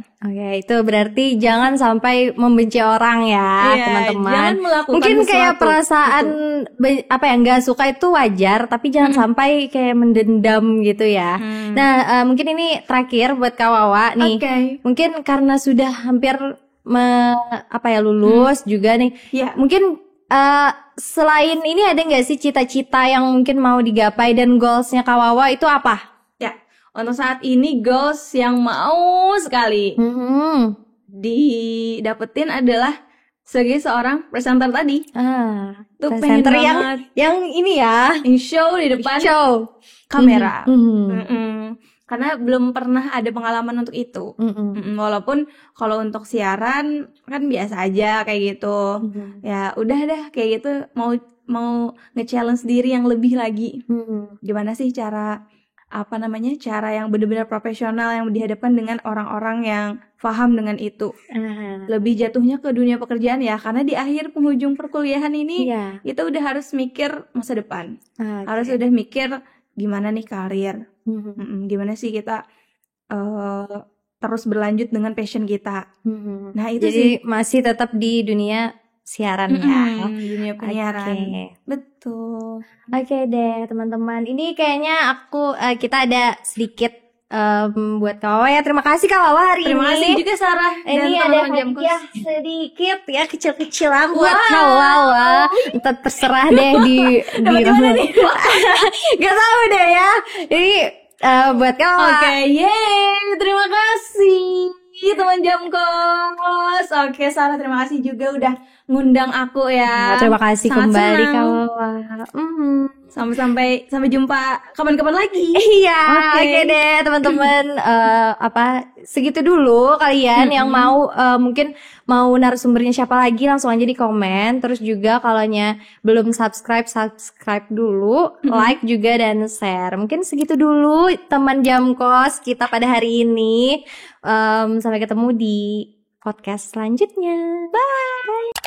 Speaker 2: Itu berarti jangan sampai membenci orang ya, teman-teman.
Speaker 1: Jangan melakukan
Speaker 2: mungkin
Speaker 1: sesuatu.
Speaker 2: Kayak perasaan nggak suka itu wajar, tapi jangan sampai kayak mendendam gitu ya. Nah mungkin ini terakhir buat Kak Wawa nih. Mungkin karena sudah hampir lulus juga nih.
Speaker 1: Iya.
Speaker 2: Mungkin selain ini ada nggak sih cita-cita yang mungkin mau digapai dan goalsnya Kak Wawa itu apa?
Speaker 1: Ya, untuk saat ini goals yang mau sekali didapetin adalah sebagai seorang presenter tadi.
Speaker 2: Tuh presenter yang ini ya,
Speaker 1: yang show di depan kamera. Karena belum pernah ada pengalaman untuk itu. Walaupun kalau untuk siaran kan biasa aja kayak gitu. Ya udah dah kayak gitu, mau nge-challenge diri yang lebih lagi. Gimana sih cara yang benar-benar profesional yang dihadapkan dengan orang-orang yang paham dengan itu. Lebih jatuhnya ke dunia pekerjaan ya, karena di akhir penghujung perkuliahan ini kita udah harus mikir masa depan. Harus udah mikir gimana nih karir. Gimana sih kita terus berlanjut dengan passion kita. Nah, itu
Speaker 2: jadi sih masih tetap di dunia siaran ya.
Speaker 1: Dunia penyiaran. Betul.
Speaker 2: Oke deh teman-teman. Ini kayaknya kita ada sedikit buat Kak Wawa ya. Terima kasih Kak Wawa hari
Speaker 1: Terima kasih juga Sarah.
Speaker 2: Ini ada hadiah sedikit ya, kecil-kecilan buat Kak Wawa. Entar terserah deh di rumah. Gak tahu deh ya. Ini buat Kak Wawa.
Speaker 1: Oke, yeay. Terima kasih teman Jamkos. Oke, Sarah terima kasih juga udah ngundang aku ya.
Speaker 2: Terima kasih kembali Kak Wawa.
Speaker 1: Sampai jumpa kapan-kapan lagi.
Speaker 2: Iya, oke deh teman-teman. Segitu dulu kalian yang mau mungkin mau narasumbernya siapa lagi langsung aja di komen. Terus juga kalaunya belum subscribe dulu, like juga dan share. Mungkin segitu dulu teman Jamkos kita pada hari ini. Sampai ketemu di podcast selanjutnya. Bye.